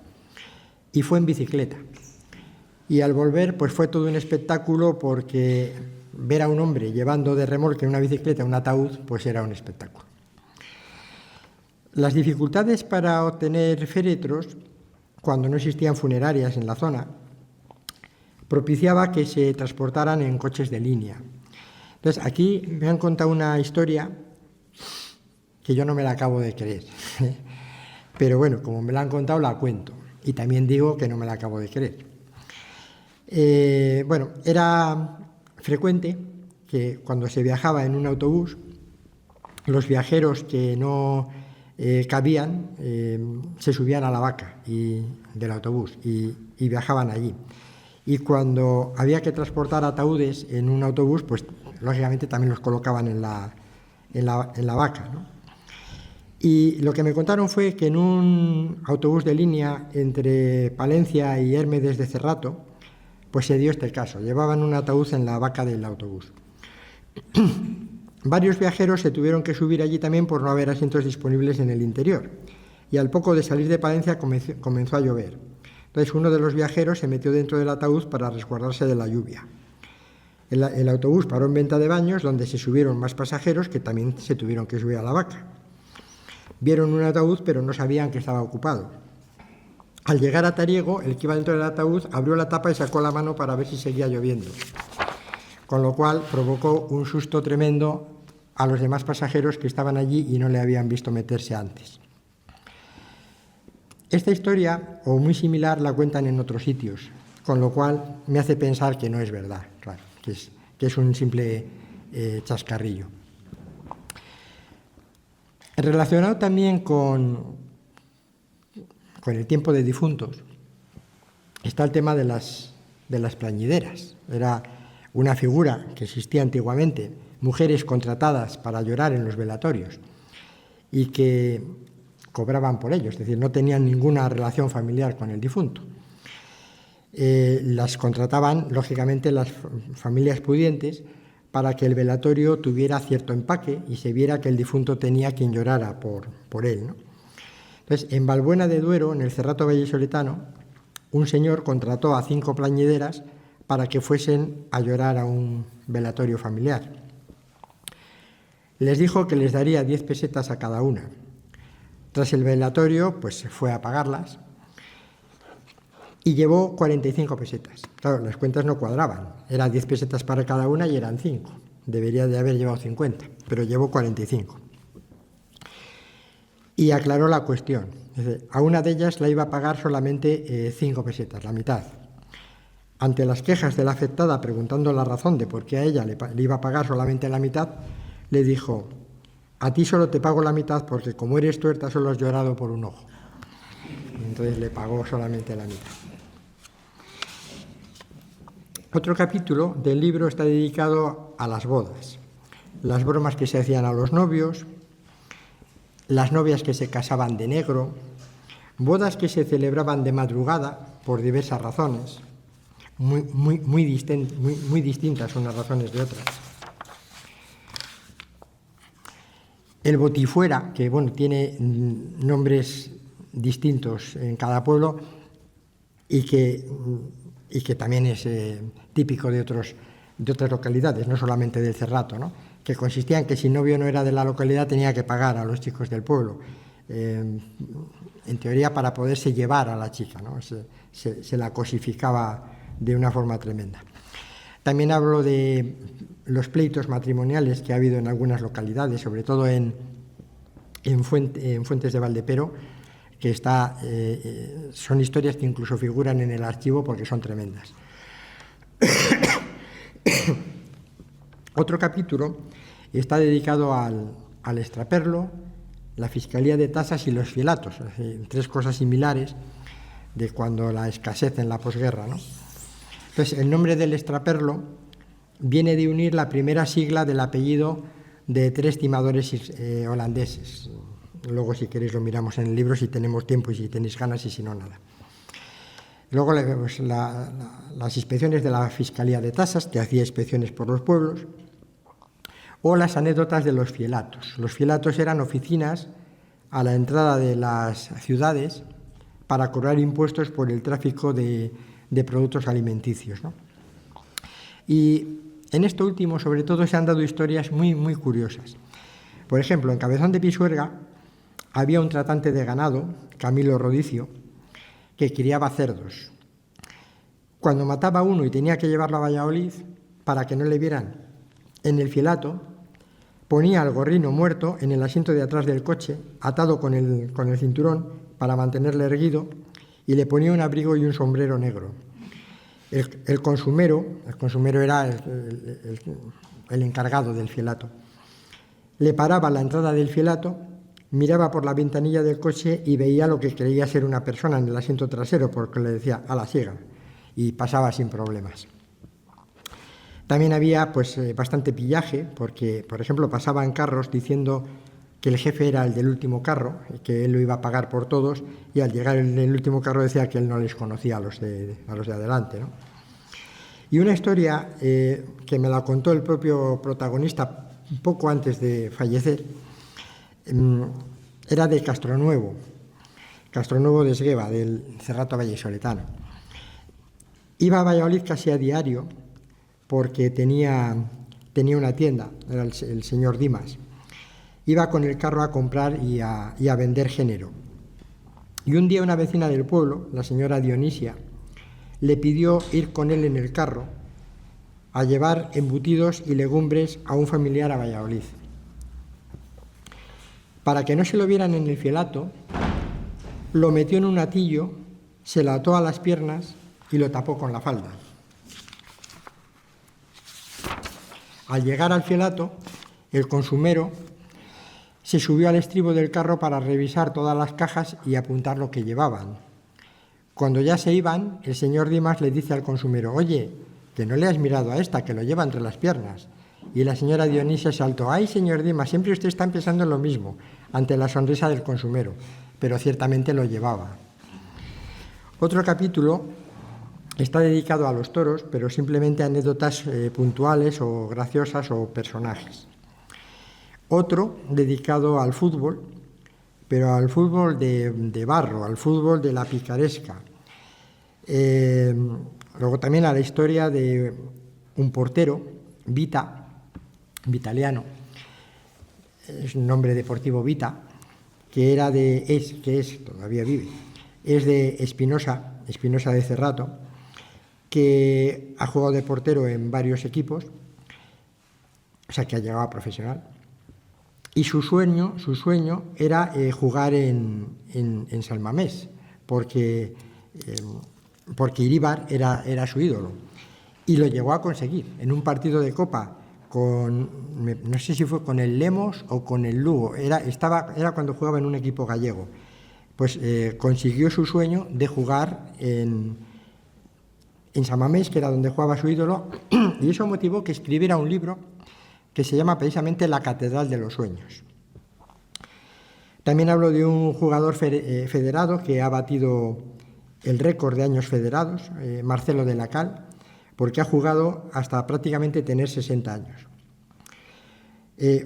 y fue en bicicleta. Y al volver pues fue todo un espectáculo, porque ver a un hombre llevando de remolque en una bicicleta un ataúd pues era un espectáculo. Las dificultades para obtener féretros, cuando no existían funerarias en la zona, propiciaba que se transportaran en coches de línea. Entonces, aquí me han contado una historia que yo no me la acabo de creer. Pero bueno, como me la han contado, la cuento. Y también digo que no me la acabo de creer. Bueno, era frecuente que cuando se viajaba en un autobús, los viajeros que no cabían se subían a la vaca del autobús y viajaban allí. Y cuando había que transportar ataúdes en un autobús, pues lógicamente también los colocaban en la vaca, ¿no? Y lo que me contaron fue que en un autobús de línea entre Palencia y Hérmedes de Cerrato, pues se dio este caso. Llevaban un ataúd en la vaca del autobús. Varios viajeros se tuvieron que subir allí también por no haber asientos disponibles en el interior. Y al poco de salir de Palencia comenzó a llover. Entonces uno de los viajeros se metió dentro del ataúd para resguardarse de la lluvia. El autobús paró en Venta de Baños, donde se subieron más pasajeros que también se tuvieron que subir a la Vaca. Vieron un ataúd, pero no sabían que estaba ocupado. Al llegar a Tariego, el que iba dentro del ataúd abrió la tapa y sacó la mano para ver si seguía lloviendo, con lo cual provocó un susto tremendo a los demás pasajeros que estaban allí y no le habían visto meterse antes. Esta historia, o muy similar, la cuentan en otros sitios, con lo cual me hace pensar que no es verdad, claro, que es un simple chascarrillo. Relacionado también con el tiempo de difuntos, está el tema de las plañideras. Era una figura que existía antiguamente, mujeres contratadas para llorar en los velatorios y que cobraban por ello, es decir, no tenían ninguna relación familiar con el difunto. Las contrataban, lógicamente, las familias pudientes para que el velatorio tuviera cierto empaque y se viera que el difunto tenía quien llorara por él, ¿no? Entonces, en Valbuena de Duero, en el Cerrato vallisoletano, un señor contrató a 5 plañideras para que fuesen a llorar a un velatorio familiar. Les dijo que les daría 10 pesetas a cada una. Tras el velatorio, pues se fue a pagarlas y llevó 45 pesetas. Claro, las cuentas no cuadraban. Eran 10 pesetas para cada una y eran 5. Debería de haber llevado 50, pero llevó 45. Y aclaró la cuestión. Es decir, a una de ellas la iba a pagar solamente 5 pesetas, la mitad. Ante las quejas de la afectada preguntando la razón de por qué a ella le iba a pagar solamente la mitad, le dijo: a ti solo te pago la mitad porque como eres tuerta solo has llorado por un ojo. Entonces le pagó solamente la mitad. Otro capítulo del libro está dedicado a las bodas, las bromas que se hacían a los novios, las novias que se casaban de negro, bodas que se celebraban de madrugada por diversas razones, muy distintas unas razones de otras. El botifuera, que bueno, tiene nombres distintos en cada pueblo y que también es típico de otras localidades, no solamente del Cerrato, ¿no? Que consistía en que si el novio no era de la localidad tenía que pagar a los chicos del pueblo, en teoría para poderse llevar a la chica, ¿no? Se la cosificaba de una forma tremenda. También hablo de los pleitos matrimoniales que ha habido en algunas localidades, sobre todo en Fuentes de Valdepero, que son historias que incluso figuran en el archivo porque son tremendas. Otro capítulo está dedicado al extraperlo, la Fiscalía de Tasas y los fielatos, tres cosas similares de cuando la escasez en la posguerra, ¿no? Entonces, el nombre del extraperlo viene de unir la primera sigla del apellido de 3 timadores holandeses. Luego, si queréis, lo miramos en el libro, si tenemos tiempo y si tenéis ganas, y si no, nada. Luego, pues, las inspecciones de la Fiscalía de Tasas, que hacía inspecciones por los pueblos, o las anécdotas de los fielatos. Los fielatos eran oficinas a la entrada de las ciudades para cobrar impuestos por el tráfico de productos alimenticios, ¿no? Y en esto último, sobre todo, se han dado historias muy curiosas. Por ejemplo, en Cabezón de Pisuerga había un tratante de ganado, Camilo Rodicio, que criaba cerdos. Cuando mataba a uno y tenía que llevarlo a Valladolid, para que no le vieran en el fielato, ponía al gorrino muerto en el asiento de atrás del coche, atado con el cinturón para mantenerle erguido, y le ponía un abrigo y un sombrero negro. El consumero era el encargado del fielato, le paraba a la entrada del fielato, miraba por la ventanilla del coche y veía lo que creía ser una persona en el asiento trasero, porque le decía: a la siga, y pasaba sin problemas. También había pues bastante pillaje, porque, por ejemplo, pasaban carros diciendo que el jefe era el del último carro y que él lo iba a pagar por todos, y al llegar el último carro decía que él no les conocía a los de adelante, ¿no? Y una historia que me la contó el propio protagonista poco antes de fallecer, era de Castronuevo de Esgueva, del Cerrato vallisoletano. Iba a Valladolid casi a diario porque tenía una tienda, era el señor Dimas. Iba con el carro a comprar y a vender género. Y un día una vecina del pueblo, la señora Dionisia, le pidió ir con él en el carro a llevar embutidos y legumbres a un familiar a Valladolid. Para que no se lo vieran en el fielato, lo metió en un atillo, se lo ató a las piernas y lo tapó con la falda. Al llegar al fielato, el consumero se subió al estribo del carro para revisar todas las cajas y apuntar lo que llevaban. Cuando ya se iban, el señor Dimas le dice al consumero: «Oye, que no le has mirado a esta, que lo lleva entre las piernas». Y la señora Dionisia saltó: «Ay, señor Dimas, siempre usted está pensando en lo mismo», ante la sonrisa del consumero, pero ciertamente lo llevaba. Otro capítulo está dedicado a los toros, pero simplemente a anécdotas puntuales o graciosas o personajes. Otro dedicado al fútbol, pero al fútbol de barro, al fútbol de la picaresca. Luego también a la historia de un portero, Vitaliano, es un nombre deportivo Vita, que todavía vive, es de Espinosa de Cerrato, que ha jugado de portero en varios equipos, o sea que ha llegado a profesional. Y su sueño era jugar en San Mamés, porque Iríbar era su ídolo. Y lo llegó a conseguir en un partido de Copa no sé si fue con el Lemos o con el Lugo, era cuando jugaba en un equipo gallego. Pues consiguió su sueño de jugar en San Mamés, que era donde jugaba su ídolo, y eso motivó que escribiera un libro que se llama precisamente La Catedral de los Sueños. También hablo de un jugador federado que ha batido el récord de años federados, Marcelo de la Cal, porque ha jugado hasta prácticamente tener 60 años.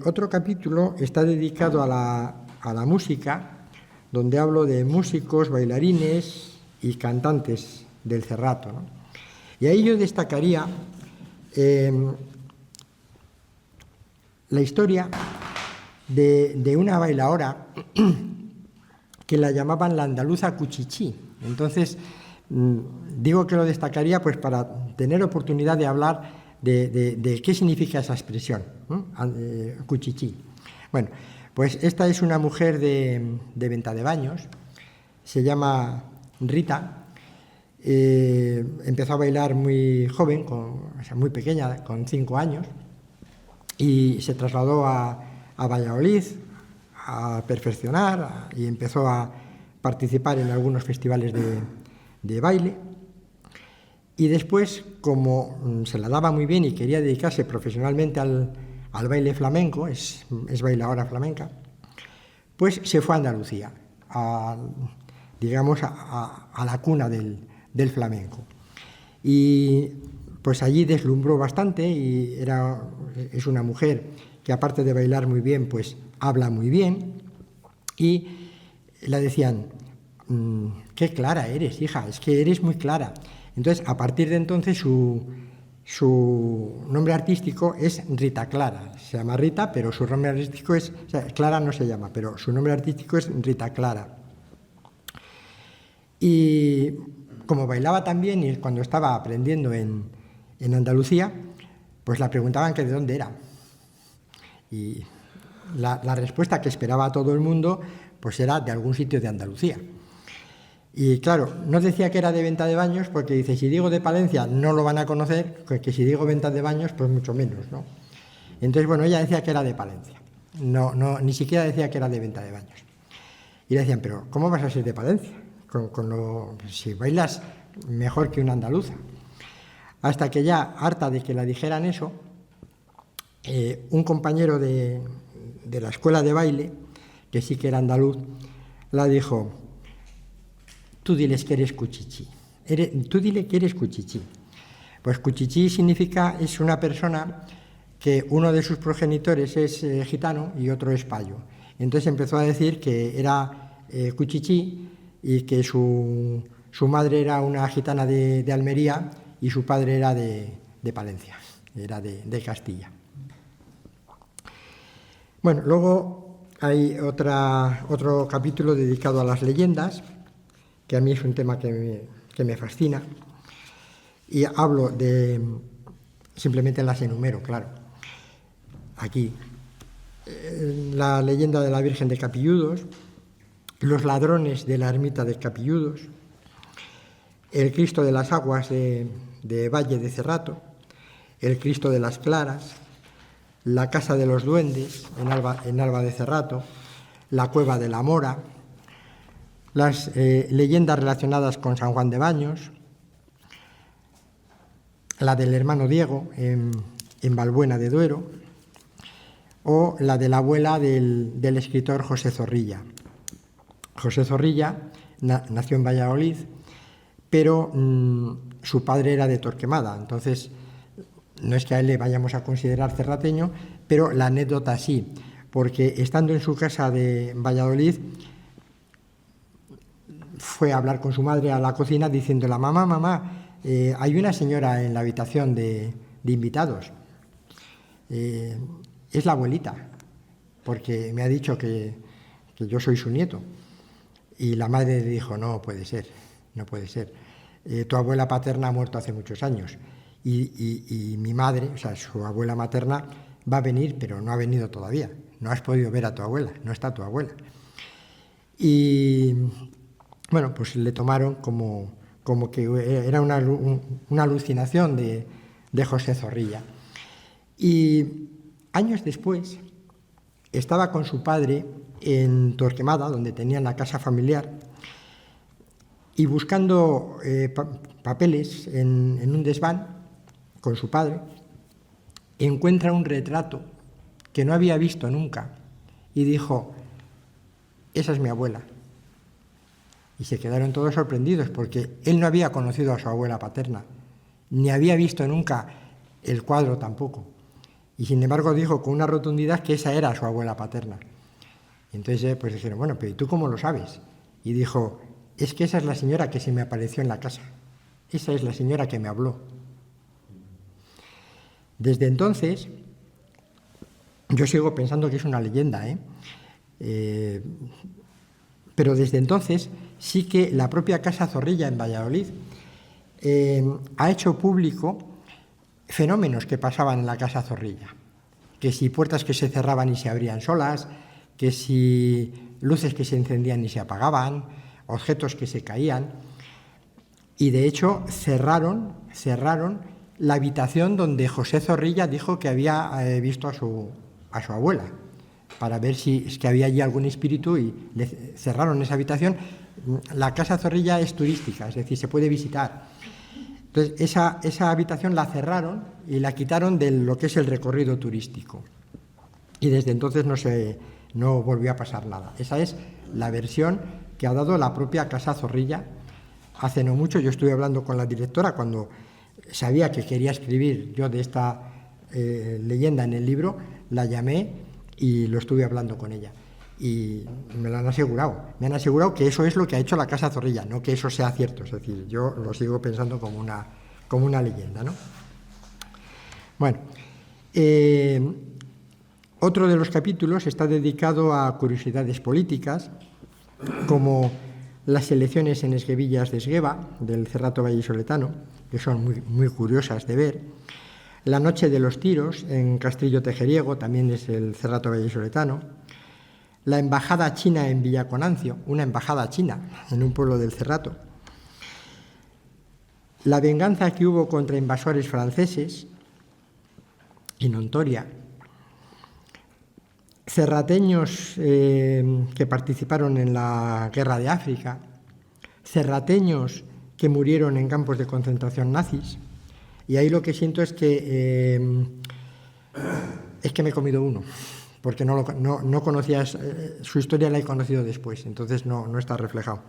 Otro capítulo está dedicado a la música, donde hablo de músicos, bailarines y cantantes del Cerrato, ¿no? Y ahí yo destacaría la historia de una bailaora que la llamaban la andaluza Cuchichí. Entonces, digo que lo destacaría pues para tener oportunidad de hablar de qué significa esa expresión, Cuchichí. Bueno, pues esta es una mujer de Ventadebaños, se llama Rita. Empezó a bailar muy joven, muy pequeña, con 5 años, y se trasladó a Valladolid a perfeccionar y empezó a participar en algunos festivales de baile. Y después, como se la daba muy bien y quería dedicarse profesionalmente al baile flamenco, es bailadora flamenca, pues se fue a Andalucía, a la cuna del flamenco. Y pues allí deslumbró bastante y es una mujer que, aparte de bailar muy bien, pues habla muy bien, y la decían: «Qué clara eres, hija, es que eres muy clara». Entonces, a partir de entonces, su nombre artístico es Rita Clara. Se llama Rita, pero su nombre artístico Clara no se llama, pero su nombre artístico es Rita Clara. Y como bailaba también, y cuando estaba aprendiendo en Andalucía, pues la preguntaban que de dónde era. Y la respuesta que esperaba todo el mundo pues era de algún sitio de Andalucía. Y claro, no decía que era de Ventadebaños, porque dice: si digo de Palencia no lo van a conocer, que si digo Ventadebaños pues mucho menos, ¿no? Entonces, bueno, ella decía que era de Palencia, ni siquiera decía que era de Ventadebaños. Y le decían: pero ¿cómo vas a ser de Palencia? Si bailas mejor que una andaluza. Hasta que ya, harta de que la dijeran eso, un compañero de la escuela de baile, que sí que era andaluz, la dijo: tú diles que eres Cuchichí. Tú dile que eres Cuchichí. Pues Cuchichí es una persona que uno de sus progenitores es gitano y otro es payo. Entonces empezó a decir que era Cuchichí y que su madre era una gitana de Almería y su padre era de Palencia. era de Castilla. Bueno, luego hay otro capítulo dedicado a las leyendas, que a mí es un tema que me fascina, y hablo simplemente las enumero, claro. Aquí, la leyenda de la Virgen de Capilludos, los ladrones de la ermita de Capilludos, el Cristo de las Aguas de Valle de Cerrato, el Cristo de las Claras, la Casa de los Duendes en Alba de Cerrato, la Cueva de la Mora, las leyendas relacionadas con San Juan de Baños, la del hermano Diego en Valbuena de Duero, o la de la abuela del escritor José Zorrilla. José Zorrilla nació en Valladolid, pero su padre era de Torquemada, entonces no es que a él le vayamos a considerar cerrateño, pero la anécdota sí, porque estando en su casa de Valladolid, fue a hablar con su madre a la cocina diciéndole: mamá, hay una señora en la habitación de invitados, es la abuelita, porque me ha dicho que yo soy su nieto. Y la madre le dijo: no puede ser, tu abuela paterna ha muerto hace muchos años y mi madre, o sea, su abuela materna, va a venir, pero no ha venido todavía, no has podido ver a tu abuela, no está tu abuela. Y bueno, pues le tomaron como que era una alucinación de José Zorrilla. Y años después estaba con su padre en Torquemada, donde tenían la casa familiar, y buscando papeles en un desván con su padre, encuentra un retrato que no había visto nunca y dijo: esa es mi abuela. Y se quedaron todos sorprendidos porque él no había conocido a su abuela paterna, ni había visto nunca el cuadro tampoco. Y sin embargo dijo con una rotundidad que esa era su abuela paterna. Y entonces pues dijeron: bueno, pero ¿y tú cómo lo sabes? Y dijo: es que esa es la señora que se me apareció en la casa. Esa es la señora que me habló. Desde entonces, yo sigo pensando que es una leyenda, pero desde entonces sí que la propia Casa Zorrilla en Valladolid ha hecho público fenómenos que pasaban en la Casa Zorrilla, que si puertas que se cerraban y se abrían solas, que si luces que se encendían y se apagaban, objetos que se caían, y de hecho cerraron la habitación donde José Zorrilla dijo que había visto a su abuela, para ver si es que había allí algún espíritu, y le cerraron esa habitación. La Casa Zorrilla es turística, es decir, se puede visitar. Entonces, esa habitación la cerraron y la quitaron de lo que es el recorrido turístico. Y desde entonces no volvió a pasar nada. Esa es la versión que ha dado la propia Casa Zorrilla. Hace no mucho yo estuve hablando con la directora cuando sabía que quería escribir yo de esta leyenda en el libro, la llamé y lo estuve hablando con ella. Y me lo han asegurado. Me han asegurado que eso es lo que ha hecho la Casa Zorrilla, no que eso sea cierto. Es decir, yo lo sigo pensando como una leyenda, ¿no? Bueno, otro de los capítulos está dedicado a curiosidades políticas, como las elecciones en Esguevillas de Esgueva, del Cerrato vallisoletano, que son muy, muy curiosas de ver. La noche de los tiros en Castrillo Tejeriego, también es el Cerrato vallisoletano. La embajada china en Villaconancio, una embajada china en un pueblo del Cerrato. La venganza que hubo contra invasores franceses en Ontoria. Cerrateños que participaron en la Guerra de África. Cerrateños que murieron en campos de concentración nazis. Y ahí lo que siento es que me he comido uno, porque no conocía su historia, la he conocido después, entonces no está reflejado.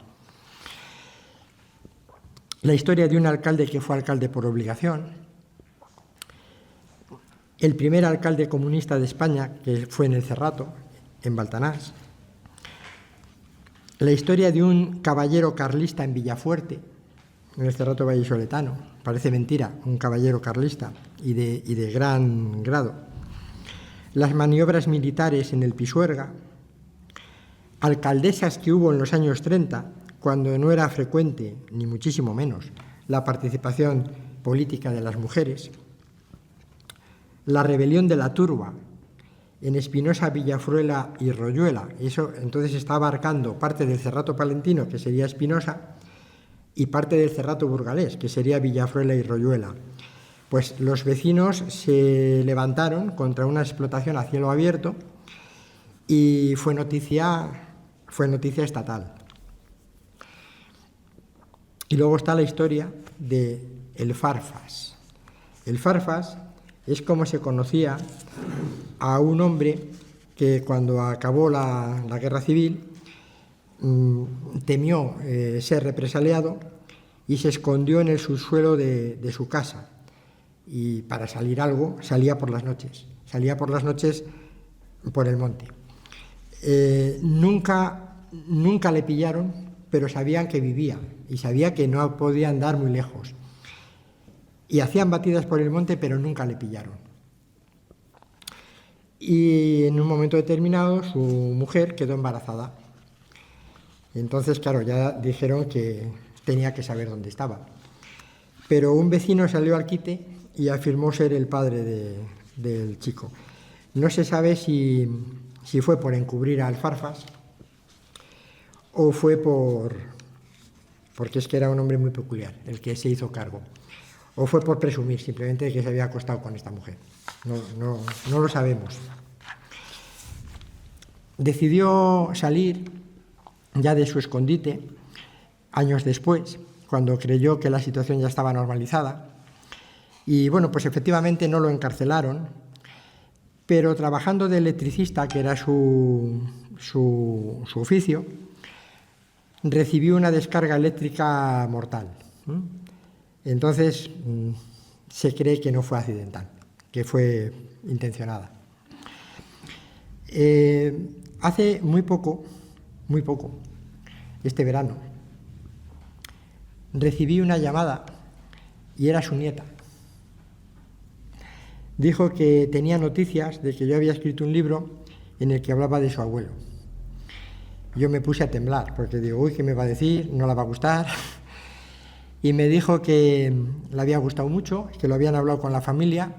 La historia de un alcalde que fue alcalde por obligación, el primer alcalde comunista de España, que fue en el Cerrato, en Baltanás, la historia de un caballero carlista en Villafuerte, en el Cerrato vallisoletano, parece mentira, un caballero carlista y de gran grado. Las maniobras militares en el Pisuerga, alcaldesas que hubo en los años 30, cuando no era frecuente, ni muchísimo menos, la participación política de las mujeres, la rebelión de la Turba en Espinosa, Villafruela y Royuela. Eso entonces está abarcando parte del Cerrato Palentino, que sería Espinosa, y parte del Cerrato Burgalés, que sería Villafruela y Royuela. Pues los vecinos se levantaron contra una explotación a cielo abierto y fue noticia estatal. Y luego está la historia del Farfas. El Farfas es como se conocía a un hombre que cuando acabó la guerra civil temió ser represaliado y se escondió en el subsuelo de su casa. Y para salir algo salía por las noches por el monte. Nunca le pillaron, pero sabían que vivía y sabía que no podía andar muy lejos. Y hacían batidas por el monte, pero nunca le pillaron. Y en un momento determinado su mujer quedó embarazada. Entonces, claro, ya dijeron que tenía que saber dónde estaba. Pero un vecino salió al quite y afirmó ser el padre del chico. No se sabe si fue por encubrir al Farfas o fue porque es que era un hombre muy peculiar, el que se hizo cargo. O fue por presumir simplemente que se había acostado con esta mujer. No lo sabemos. Decidió salir ya de su escondite años después, cuando creyó que la situación ya estaba normalizada. Y bueno, pues efectivamente no lo encarcelaron, pero trabajando de electricista, que era su oficio, recibió una descarga eléctrica mortal. Entonces se cree que no fue accidental, que fue intencionada. Hace muy poco, este verano, recibí una llamada y era su nieta. Dijo que tenía noticias de que yo había escrito un libro en el que hablaba de su abuelo. Yo me puse a temblar porque digo, uy, ¿qué me va a decir? No la va a gustar. Y me dijo que le había gustado mucho, que lo habían hablado con la familia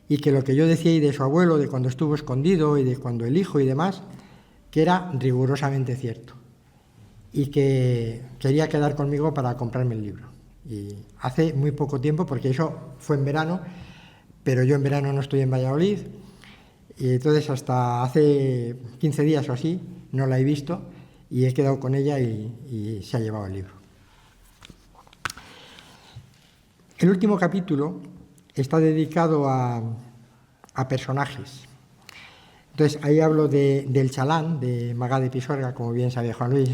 y que lo que yo decía y de su abuelo, de cuando estuvo escondido y de cuando el hijo y demás, que era rigurosamente cierto y que quería quedar conmigo para comprarme el libro. Y hace muy poco tiempo, porque eso fue en verano, pero yo en verano no estoy en Valladolid y entonces hasta hace 15 días o así no la he visto y he quedado con ella y se ha llevado el libro. El último capítulo está dedicado a personajes. Entonces, ahí hablo del Chalán, de Magá de Pisuerga, como bien sabe Juan Luis,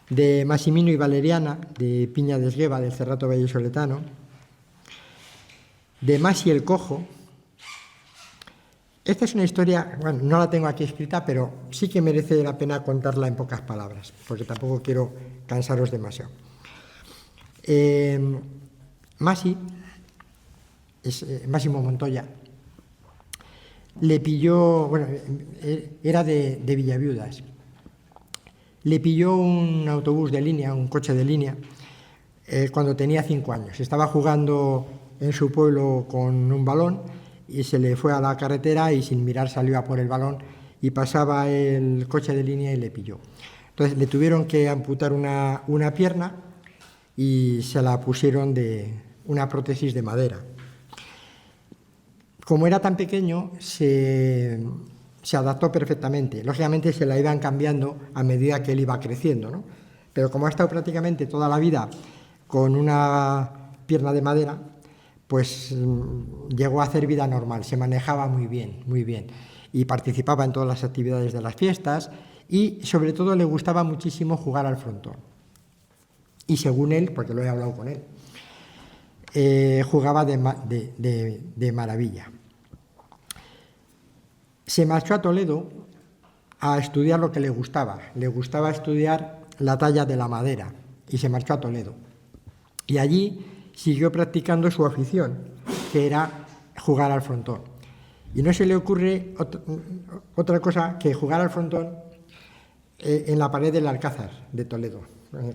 de Massimino y Valeriana, de Piña de Esgueva, del Cerrato Vallisoletano, de Masi el Cojo. Esta es una historia, bueno, no la tengo aquí escrita, pero sí que merece la pena contarla en pocas palabras, porque tampoco quiero cansaros demasiado. Masi, Máximo Montoya, le pilló, bueno, era de Villaviudas, le pilló un autobús de línea, un coche de línea, cuando tenía 5 años. Estaba jugando en su pueblo con un balón y se le fue a la carretera y sin mirar salió a por el balón y pasaba el coche de línea y le pilló. Entonces le tuvieron que amputar una pierna y se la pusieron de una prótesis de madera. Como era tan pequeño, se adaptó perfectamente. Lógicamente se la iban cambiando a medida que él iba creciendo, ¿no? Pero como ha estado prácticamente toda la vida con una pierna de madera, pues llegó a hacer vida normal, se manejaba muy bien, y participaba en todas las actividades de las fiestas y sobre todo le gustaba muchísimo jugar al frontón. Y según él, porque lo he hablado con él, jugaba de maravilla. Se marchó a Toledo a estudiar lo que le gustaba estudiar la talla de la madera y se marchó a Toledo. Y allí siguió practicando su afición, que era jugar al frontón. Y no se le ocurre otra cosa que jugar al frontón en la pared del Alcázar de Toledo,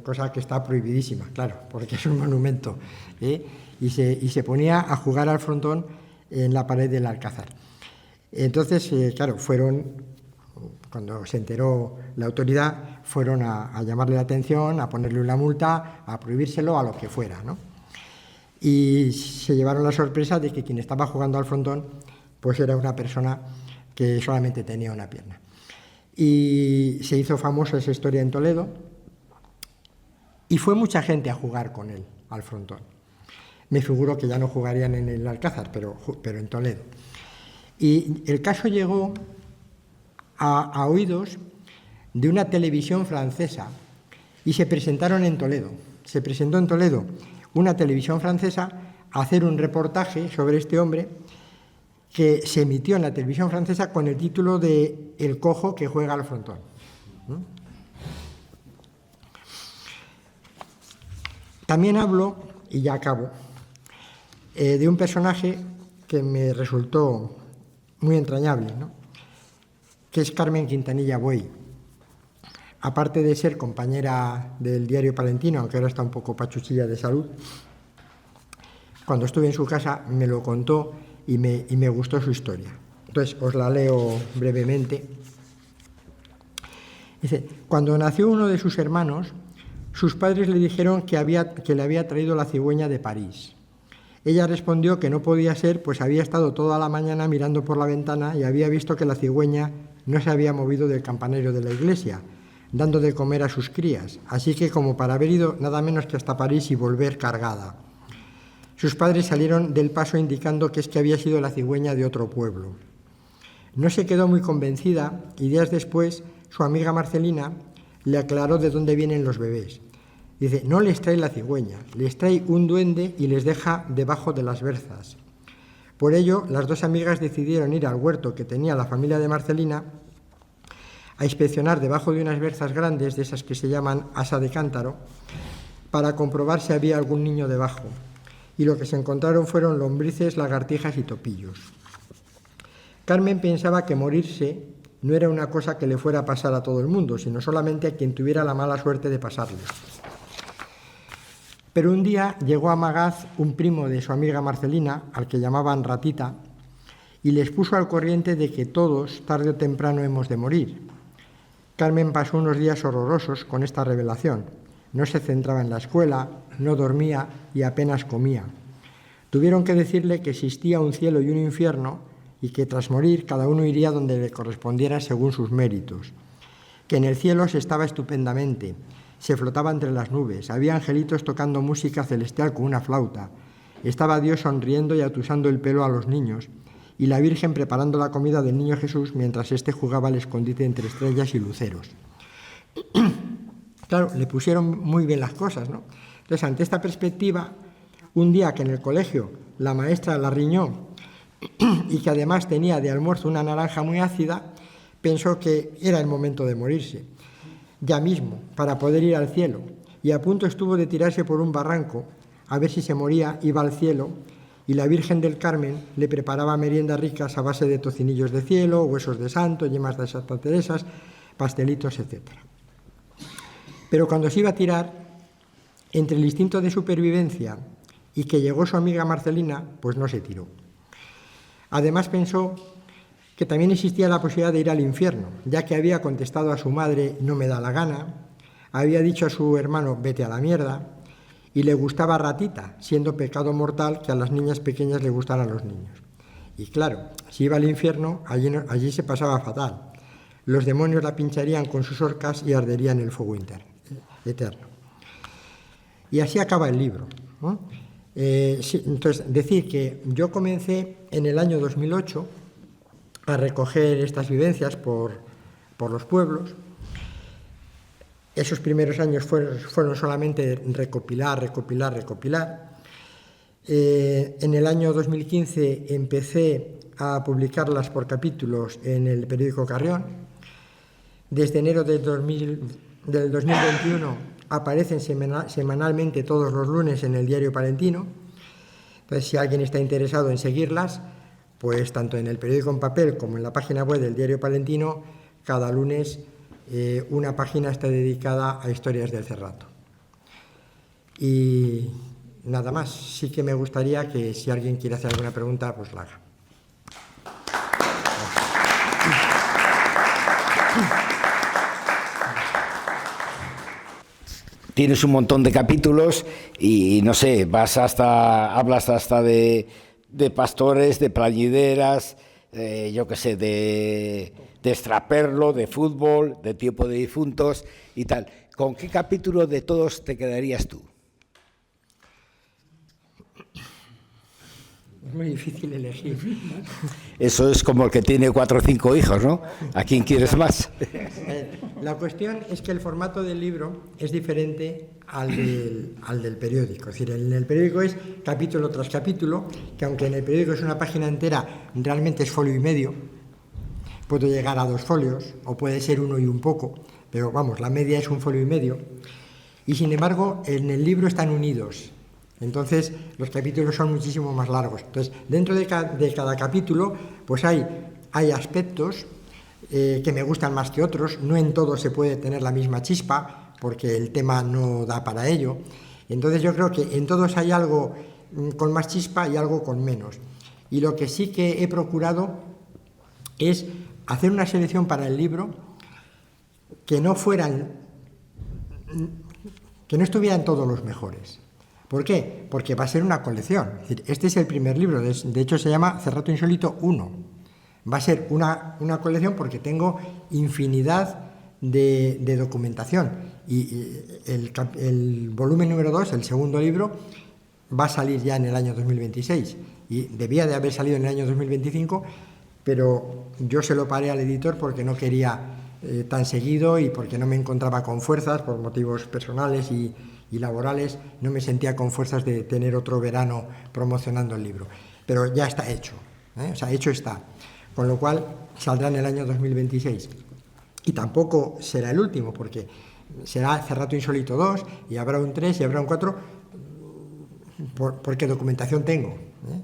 cosa que está prohibidísima, claro, porque es un monumento, y se ponía a jugar al frontón en la pared del Alcázar. Entonces, claro, cuando se enteró la autoridad, fueron a llamarle la atención, a ponerle una multa, a prohibírselo, a lo que fuera, ¿no? Y se llevaron la sorpresa de que quien estaba jugando al frontón pues era una persona que solamente tenía una pierna. Y se hizo famosa esa historia en Toledo y fue mucha gente a jugar con él al frontón. Me figuro que ya no jugarían en el Alcázar, pero en Toledo. Y el caso llegó a oídos de una televisión francesa y se presentaron en Toledo. Se presentó en Toledo una televisión francesa a hacer un reportaje sobre este hombre que se emitió en la televisión francesa con el título de El cojo que juega al frontón. También hablo, y ya acabo, de un personaje que me resultó muy entrañable, ¿no? Que es Carmen Quintanilla Buey. Aparte de ser compañera del diario palentino, aunque ahora está un poco pachuchilla de salud, cuando estuve en su casa me lo contó y me gustó su historia. Entonces, os la leo brevemente. Dice, cuando nació uno de sus hermanos, sus padres le dijeron que le había traído la cigüeña de París. Ella respondió que no podía ser, pues había estado toda la mañana mirando por la ventana y había visto que la cigüeña no se había movido del campanario de la iglesia, dando de comer a sus crías, así que como para haber ido nada menos que hasta París y volver cargada. Sus padres salieron del paso indicando que es que había sido la cigüeña de otro pueblo. No se quedó muy convencida y días después su amiga Marcelina le aclaró de dónde vienen los bebés. Dice, no les trae la cigüeña, les trae un duende y les deja debajo de las berzas. Por ello, las dos amigas decidieron ir al huerto que tenía la familia de Marcelina a inspeccionar debajo de unas berzas grandes, de esas que se llaman asa de cántaro, para comprobar si había algún niño debajo. Y lo que se encontraron fueron lombrices, lagartijas y topillos. Carmen pensaba que morirse no era una cosa que le fuera a pasar a todo el mundo, sino solamente a quien tuviera la mala suerte de pasarle. Pero un día llegó a Magaz un primo de su amiga Marcelina, al que llamaban Ratita, y les puso al corriente de que todos, tarde o temprano, hemos de morir. Carmen pasó unos días horrorosos con esta revelación. No se centraba en la escuela, no dormía y apenas comía. Tuvieron que decirle que existía un cielo y un infierno y que tras morir cada uno iría donde le correspondiera según sus méritos. Que en el cielo se estaba estupendamente, se flotaba entre las nubes, había angelitos tocando música celestial con una flauta, estaba Dios sonriendo y atusando el pelo a los niños, y la Virgen preparando la comida del niño Jesús mientras éste jugaba al escondite entre estrellas y luceros. Claro, le pusieron muy bien las cosas, ¿no? Entonces, ante esta perspectiva, un día que en el colegio la maestra la riñó y que además tenía de almuerzo una naranja muy ácida, pensó que era el momento de morirse, ya mismo, para poder ir al cielo, y a punto estuvo de tirarse por un barranco, a ver si se moría, iba al cielo, y la Virgen del Carmen le preparaba meriendas ricas a base de tocinillos de cielo, huesos de santo, yemas de Santa Teresa, pastelitos, etc. Pero cuando se iba a tirar, entre el instinto de supervivencia y que llegó su amiga Marcelina, pues no se tiró. Además pensó que también existía la posibilidad de ir al infierno, ya que había contestado a su madre, no me da la gana, había dicho a su hermano, vete a la mierda, y le gustaba Ratita, siendo pecado mortal que a las niñas pequeñas le gustaran los niños. Y claro, si iba al infierno, allí se pasaba fatal. Los demonios la pincharían con sus horcas y ardería en el fuego eterno. Y así acaba el libro, ¿no? Sí, entonces, decir que yo comencé en el año 2008 a recoger estas vivencias por los pueblos. Esos primeros años fueron solamente recopilar. En el año 2015 empecé a publicarlas por capítulos en el periódico Carrión. Desde enero del 2021 aparecen semanalmente todos los lunes en el Diario Palentino. Entonces, si alguien está interesado en seguirlas, pues tanto en el periódico en papel como en la página web del Diario Palentino, cada lunes una página está dedicada a historias del Cerrato. Y nada más, sí que me gustaría que si alguien quiere hacer alguna pregunta, pues la haga.
Tienes un montón de capítulos y no sé, hablas hasta de pastores, de plañideras, yo qué sé, de extraperlo, de fútbol, de tiempo de difuntos y tal. ¿Con qué capítulo de todos te quedarías tú?
Es muy difícil elegir.
Eso es como el que tiene 4 o 5 hijos, ¿no? ¿A quién quieres más?
La cuestión es que el formato del libro es diferente al del periódico. Es decir, en el periódico es capítulo tras capítulo, que aunque en el periódico es una página entera, realmente es folio y medio. Puedo llegar a 2 folios, o puede ser 1 y un poco, pero vamos, la media es 1 folio y medio. Y sin embargo, en el libro están unidos. Entonces, los capítulos son muchísimo más largos. Entonces, dentro de cada capítulo, pues hay aspectos que me gustan más que otros. No en todos se puede tener la misma chispa, porque el tema no da para ello. Entonces, yo creo que en todos hay algo con más chispa y algo con menos. Y lo que sí que he procurado es hacer una selección para el libro que no estuvieran todos los mejores. ¿Por qué? Porque va a ser una colección. Es decir, este es el primer libro, de hecho se llama Cerrato Insólito 1. Va a ser una colección porque tengo infinidad de documentación. Y el volumen número 2, el segundo libro, va a salir ya en el año 2026. Y debía de haber salido en el año 2025, pero yo se lo paré al editor porque no quería tan seguido y porque no me encontraba con fuerzas por motivos personales y laborales, no me sentía con fuerzas de tener otro verano promocionando el libro. Pero ya está hecho, o sea, hecho está. Con lo cual saldrá en el año 2026. Y tampoco será el último, porque será Cerrato Insólito 2, y habrá un 3 y habrá un 4, porque documentación tengo.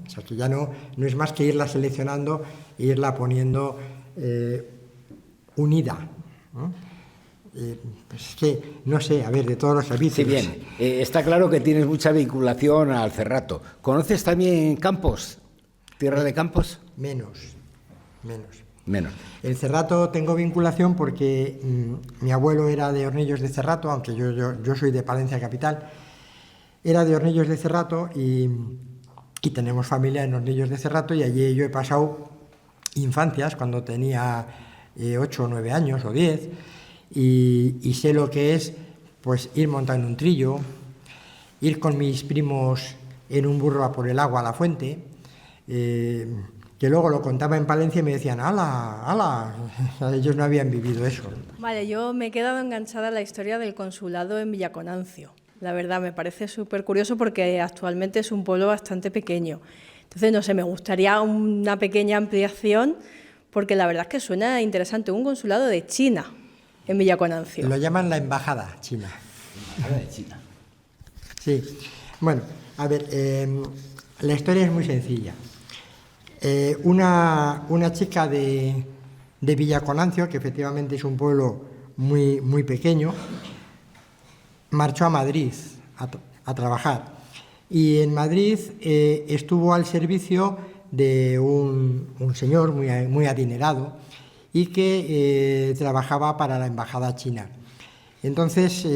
O sea, que ya no es más que irla seleccionando e irla poniendo unida, ¿no? Pues es que, no sé, a ver, de todos los capítulos...
Sí, bien. Está claro que tienes mucha vinculación al Cerrato. ¿Conoces también Campos? ¿Tierra de Campos?
Menos.
El
Cerrato tengo vinculación porque mi abuelo era de Hornillos de Cerrato, aunque yo soy de Palencia capital. Era de Hornillos de Cerrato y tenemos familia en Hornillos de Cerrato, y allí yo he pasado infancias cuando tenía 8 o 9 años o 10, y sé lo que es pues ir montando un trillo, ir con mis primos en un burro a por el agua a la fuente, que luego lo contaba en Palencia y me decían, ¡hala! Ellos no habían vivido eso.
Vale, yo me he quedado enganchada en la historia del consulado en Villaconancio. La verdad, me parece súper curioso porque actualmente es un pueblo bastante pequeño. Entonces, no sé, me gustaría una pequeña ampliación porque la verdad es que suena interesante. Un consulado de China en Villaconancio.
Lo llaman la embajada china.
Embajada de China.
Sí. Bueno, a ver, la historia es muy sencilla. Una chica de Villaconancio, que efectivamente es un pueblo muy, muy pequeño, marchó a Madrid a trabajar. Y en Madrid estuvo al servicio de un señor muy adinerado y que trabajaba para la embajada china. Entonces,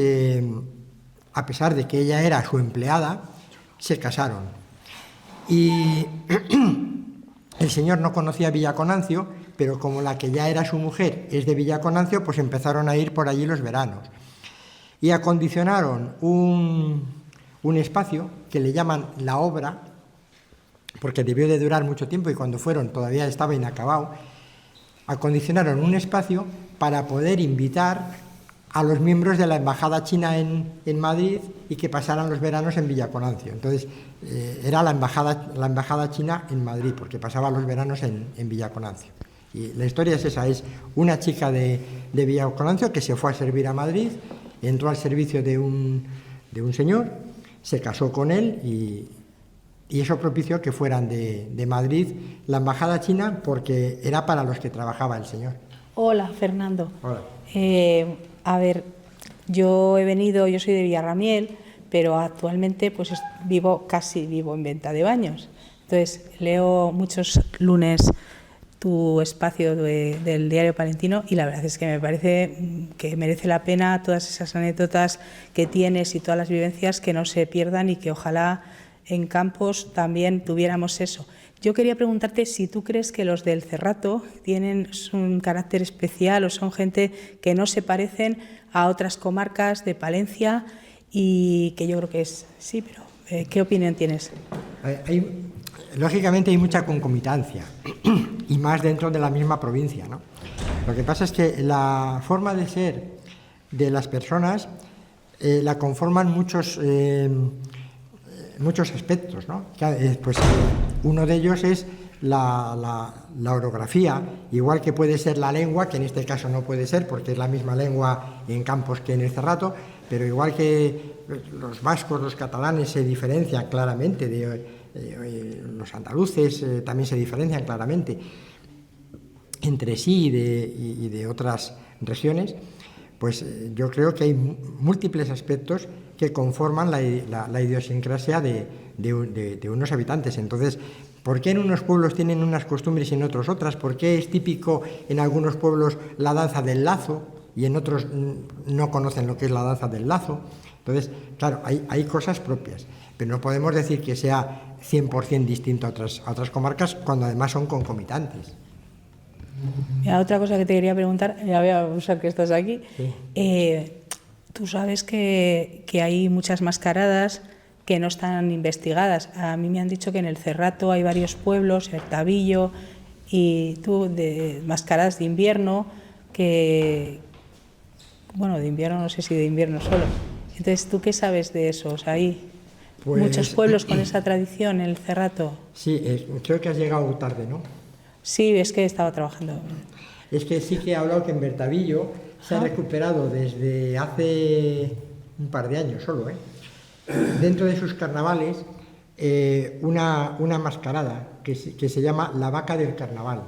a pesar de que ella era su empleada, se casaron. Y el señor no conocía Villaconancio, pero como la que ya era su mujer es de Villaconancio, pues empezaron a ir por allí los veranos. Y acondicionaron un espacio que le llaman La Obra, porque debió de durar mucho tiempo y cuando fueron todavía estaba inacabado. Acondicionaron un espacio para poder invitar a los miembros de la embajada china en Madrid y que pasaran los veranos en Villaconancio. Entonces, era la embajada china en Madrid, porque pasaba los veranos en Villaconancio. Y la historia es esa, es una chica de Villaconancio que se fue a servir a Madrid entró al servicio de un señor, se casó con él y eso propició que fueran de Madrid la embajada china, porque era para los que trabajaba el señor.
Hola, Fernando.
Hola.
A ver, yo soy de Villarramiel, pero actualmente pues vivo en Venta de Baños. Entonces, leo muchos lunes tu espacio del Diario Palentino y la verdad es que me parece que merece la pena todas esas anécdotas que tienes y todas las vivencias que no se pierdan y que ojalá en Campos también tuviéramos eso. Yo quería preguntarte si tú crees que los del Cerrato tienen un carácter especial o son gente que no se parecen a otras comarcas de Palencia y que yo creo que es sí, pero ¿qué opinión tienes?
Lógicamente hay mucha concomitancia y más dentro de la misma provincia, ¿no? Lo que pasa es que la forma de ser de las personas la conforman muchos aspectos, ¿no? Pues uno de ellos es la orografía, igual que puede ser la lengua, que en este caso no puede ser porque es la misma lengua en Campos que en el Cerrato, pero igual que los vascos, los catalanes se diferencian claramente los andaluces también se diferencian claramente entre sí y de otras regiones, pues yo creo que hay múltiples aspectos que conforman la idiosincrasia de unos habitantes. Entonces, ¿por qué en unos pueblos tienen unas costumbres y en otros otras? ¿Por qué es típico en algunos pueblos la danza del lazo y en otros no conocen lo que es la danza del lazo? Entonces, claro, hay cosas propias, pero no podemos decir que sea 100% distinto a otras comarcas cuando además son concomitantes.
Mira, otra cosa que te quería preguntar, ya voy a usar que estás aquí.
Sí.
Tú sabes que hay muchas mascaradas que no están investigadas. A mí me han dicho que en el Cerrato hay varios pueblos, Ertavillo, y de mascaradas de invierno, de invierno no sé si de invierno solo. Entonces, ¿tú qué sabes de eso? O sea, hay muchos pueblos con esa tradición en el Cerrato.
Sí, creo que has llegado tarde, ¿no?
Sí, es que estaba trabajando.
Es que sí que he hablado que en Bertavillo se ha recuperado desde hace un par de años solo, dentro de sus carnavales, una mascarada que se llama La Vaca del Carnaval.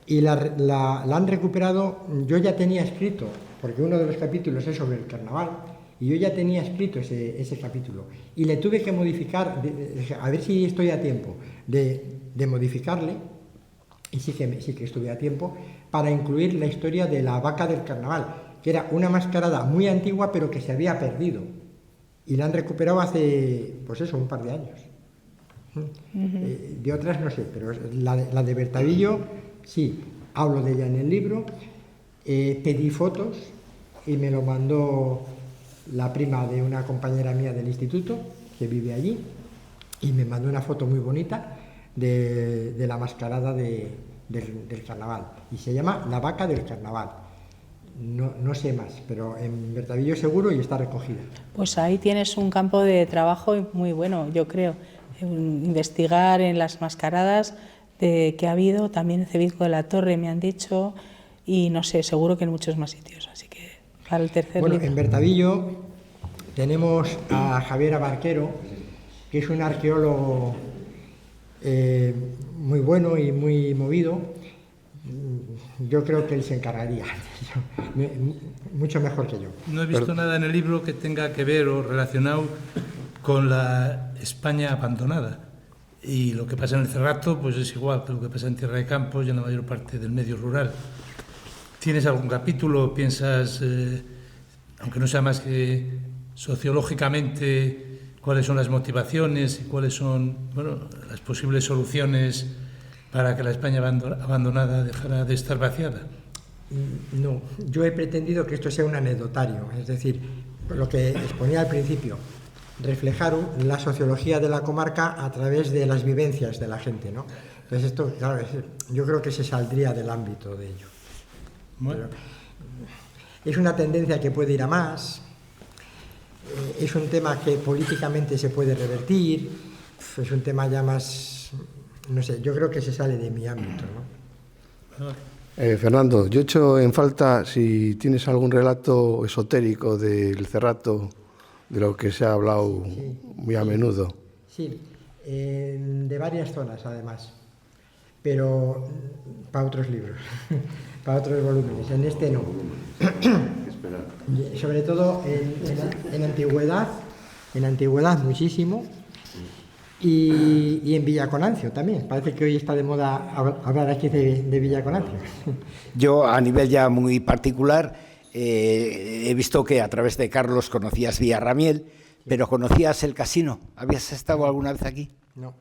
Y la han recuperado, yo ya tenía escrito, porque uno de los capítulos es sobre el carnaval, y yo ya tenía escrito ese capítulo. Y le tuve que modificar, a ver si estoy a tiempo de modificarle, y sí que estuve a tiempo, para incluir la historia de la Vaca del Carnaval, que era una mascarada muy antigua pero que se había perdido. Y la han recuperado hace, un par de años. De otras no sé, pero la de Bertavillo, sí, hablo de ella en el libro, pedí fotos y me lo mandó la prima de una compañera mía del instituto, que vive allí, y me mandó una foto muy bonita de la mascarada del carnaval, y se llama La Vaca del Carnaval. No sé más, pero en Bertavillo seguro y está recogida.
Pues ahí tienes un campo de trabajo muy bueno, yo creo. Investigar en las mascaradas que ha habido, también en Cebizco de la Torre me han dicho, y no sé, seguro que en muchos más sitios. Así que para el tercer libro.
En Bertavillo tenemos a Javier Abarquero, que es un arqueólogo muy bueno y muy movido. Yo creo que él se encargaría, mucho mejor que yo.
No he visto nada en el libro que tenga que ver o relacionado con la España abandonada. Y lo que pasa en el Cerrato pues es igual que lo que pasa en Tierra de Campos y en la mayor parte del medio rural. ¿Tienes algún capítulo? ¿Piensas, aunque no sea más que sociológicamente, cuáles son las motivaciones y cuáles son las posibles soluciones para que la España abandonada dejara de estar vaciada?
No, yo he pretendido que esto sea un anecdotario, es decir, lo que exponía al principio, reflejar la sociología de la comarca a través de las vivencias de la gente, ¿no? Entonces esto, claro, yo creo que se saldría del ámbito de ello. Bueno. Es una tendencia que puede ir a más, es un tema que políticamente se puede revertir, es un tema ya más, no sé, yo creo que se sale de mi ámbito, ¿no?
Fernando, yo echo en falta si tienes algún relato esotérico del Cerrato, de lo que se ha hablado muy a menudo.
Sí, de varias zonas además, pero para otros libros, para otros volúmenes, en este no. Sobre todo en antigüedad muchísimo, y en Villaconancio también. Parece que hoy está de moda hablar aquí de Villaconancio.
Yo, a nivel ya muy particular, he visto que a través de Carlos conocías Villarramiel, pero ¿conocías el casino? ¿Habías estado alguna vez aquí?
No.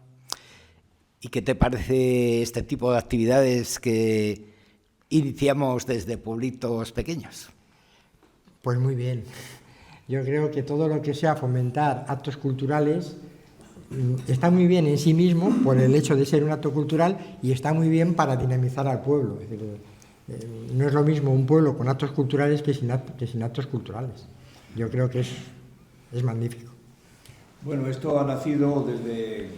¿Y qué te parece este tipo de actividades que iniciamos desde pueblitos pequeños?
Pues muy bien. Yo creo que todo lo que sea fomentar actos culturales está muy bien en sí mismo por el hecho de ser un acto cultural y está muy bien para dinamizar al pueblo. Es decir, no es lo mismo un pueblo con actos culturales que sin actos culturales. Yo creo que es magnífico.
Bueno, esto ha nacido desde...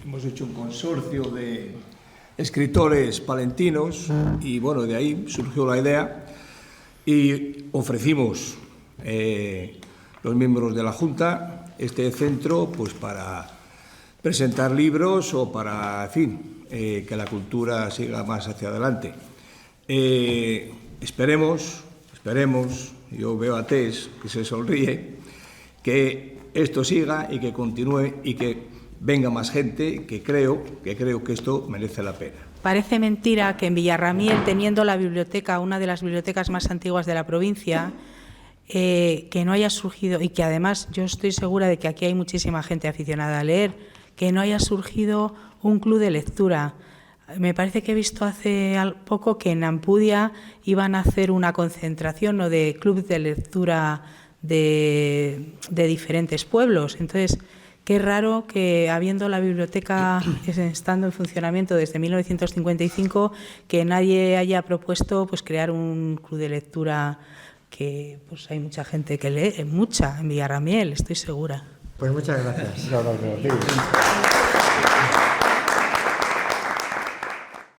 hemos hecho un consorcio de escritores palentinos y bueno, de ahí surgió la idea y ofrecimos los miembros de la Junta este centro pues para presentar libros o para, en fin, que la cultura siga más hacia adelante. Esperemos, yo veo a Tess que se sonríe, que esto siga y que continúe y que venga más gente, que creo que esto merece la pena.
Parece mentira que en Villarramiel, teniendo la biblioteca, una de las bibliotecas más antiguas de la provincia, que no haya surgido, y que además yo estoy segura de que aquí hay muchísima gente aficionada a leer, que no haya surgido un club de lectura. Me parece que he visto hace poco que en Ampudia iban a hacer una concentración ¿no? de clubes de lectura de diferentes pueblos. Entonces, qué raro que, habiendo la biblioteca estando en funcionamiento desde 1955, que nadie haya propuesto pues, crear un club de lectura, que pues, hay mucha gente que lee, en Villarramiel, estoy segura.
Pues muchas gracias.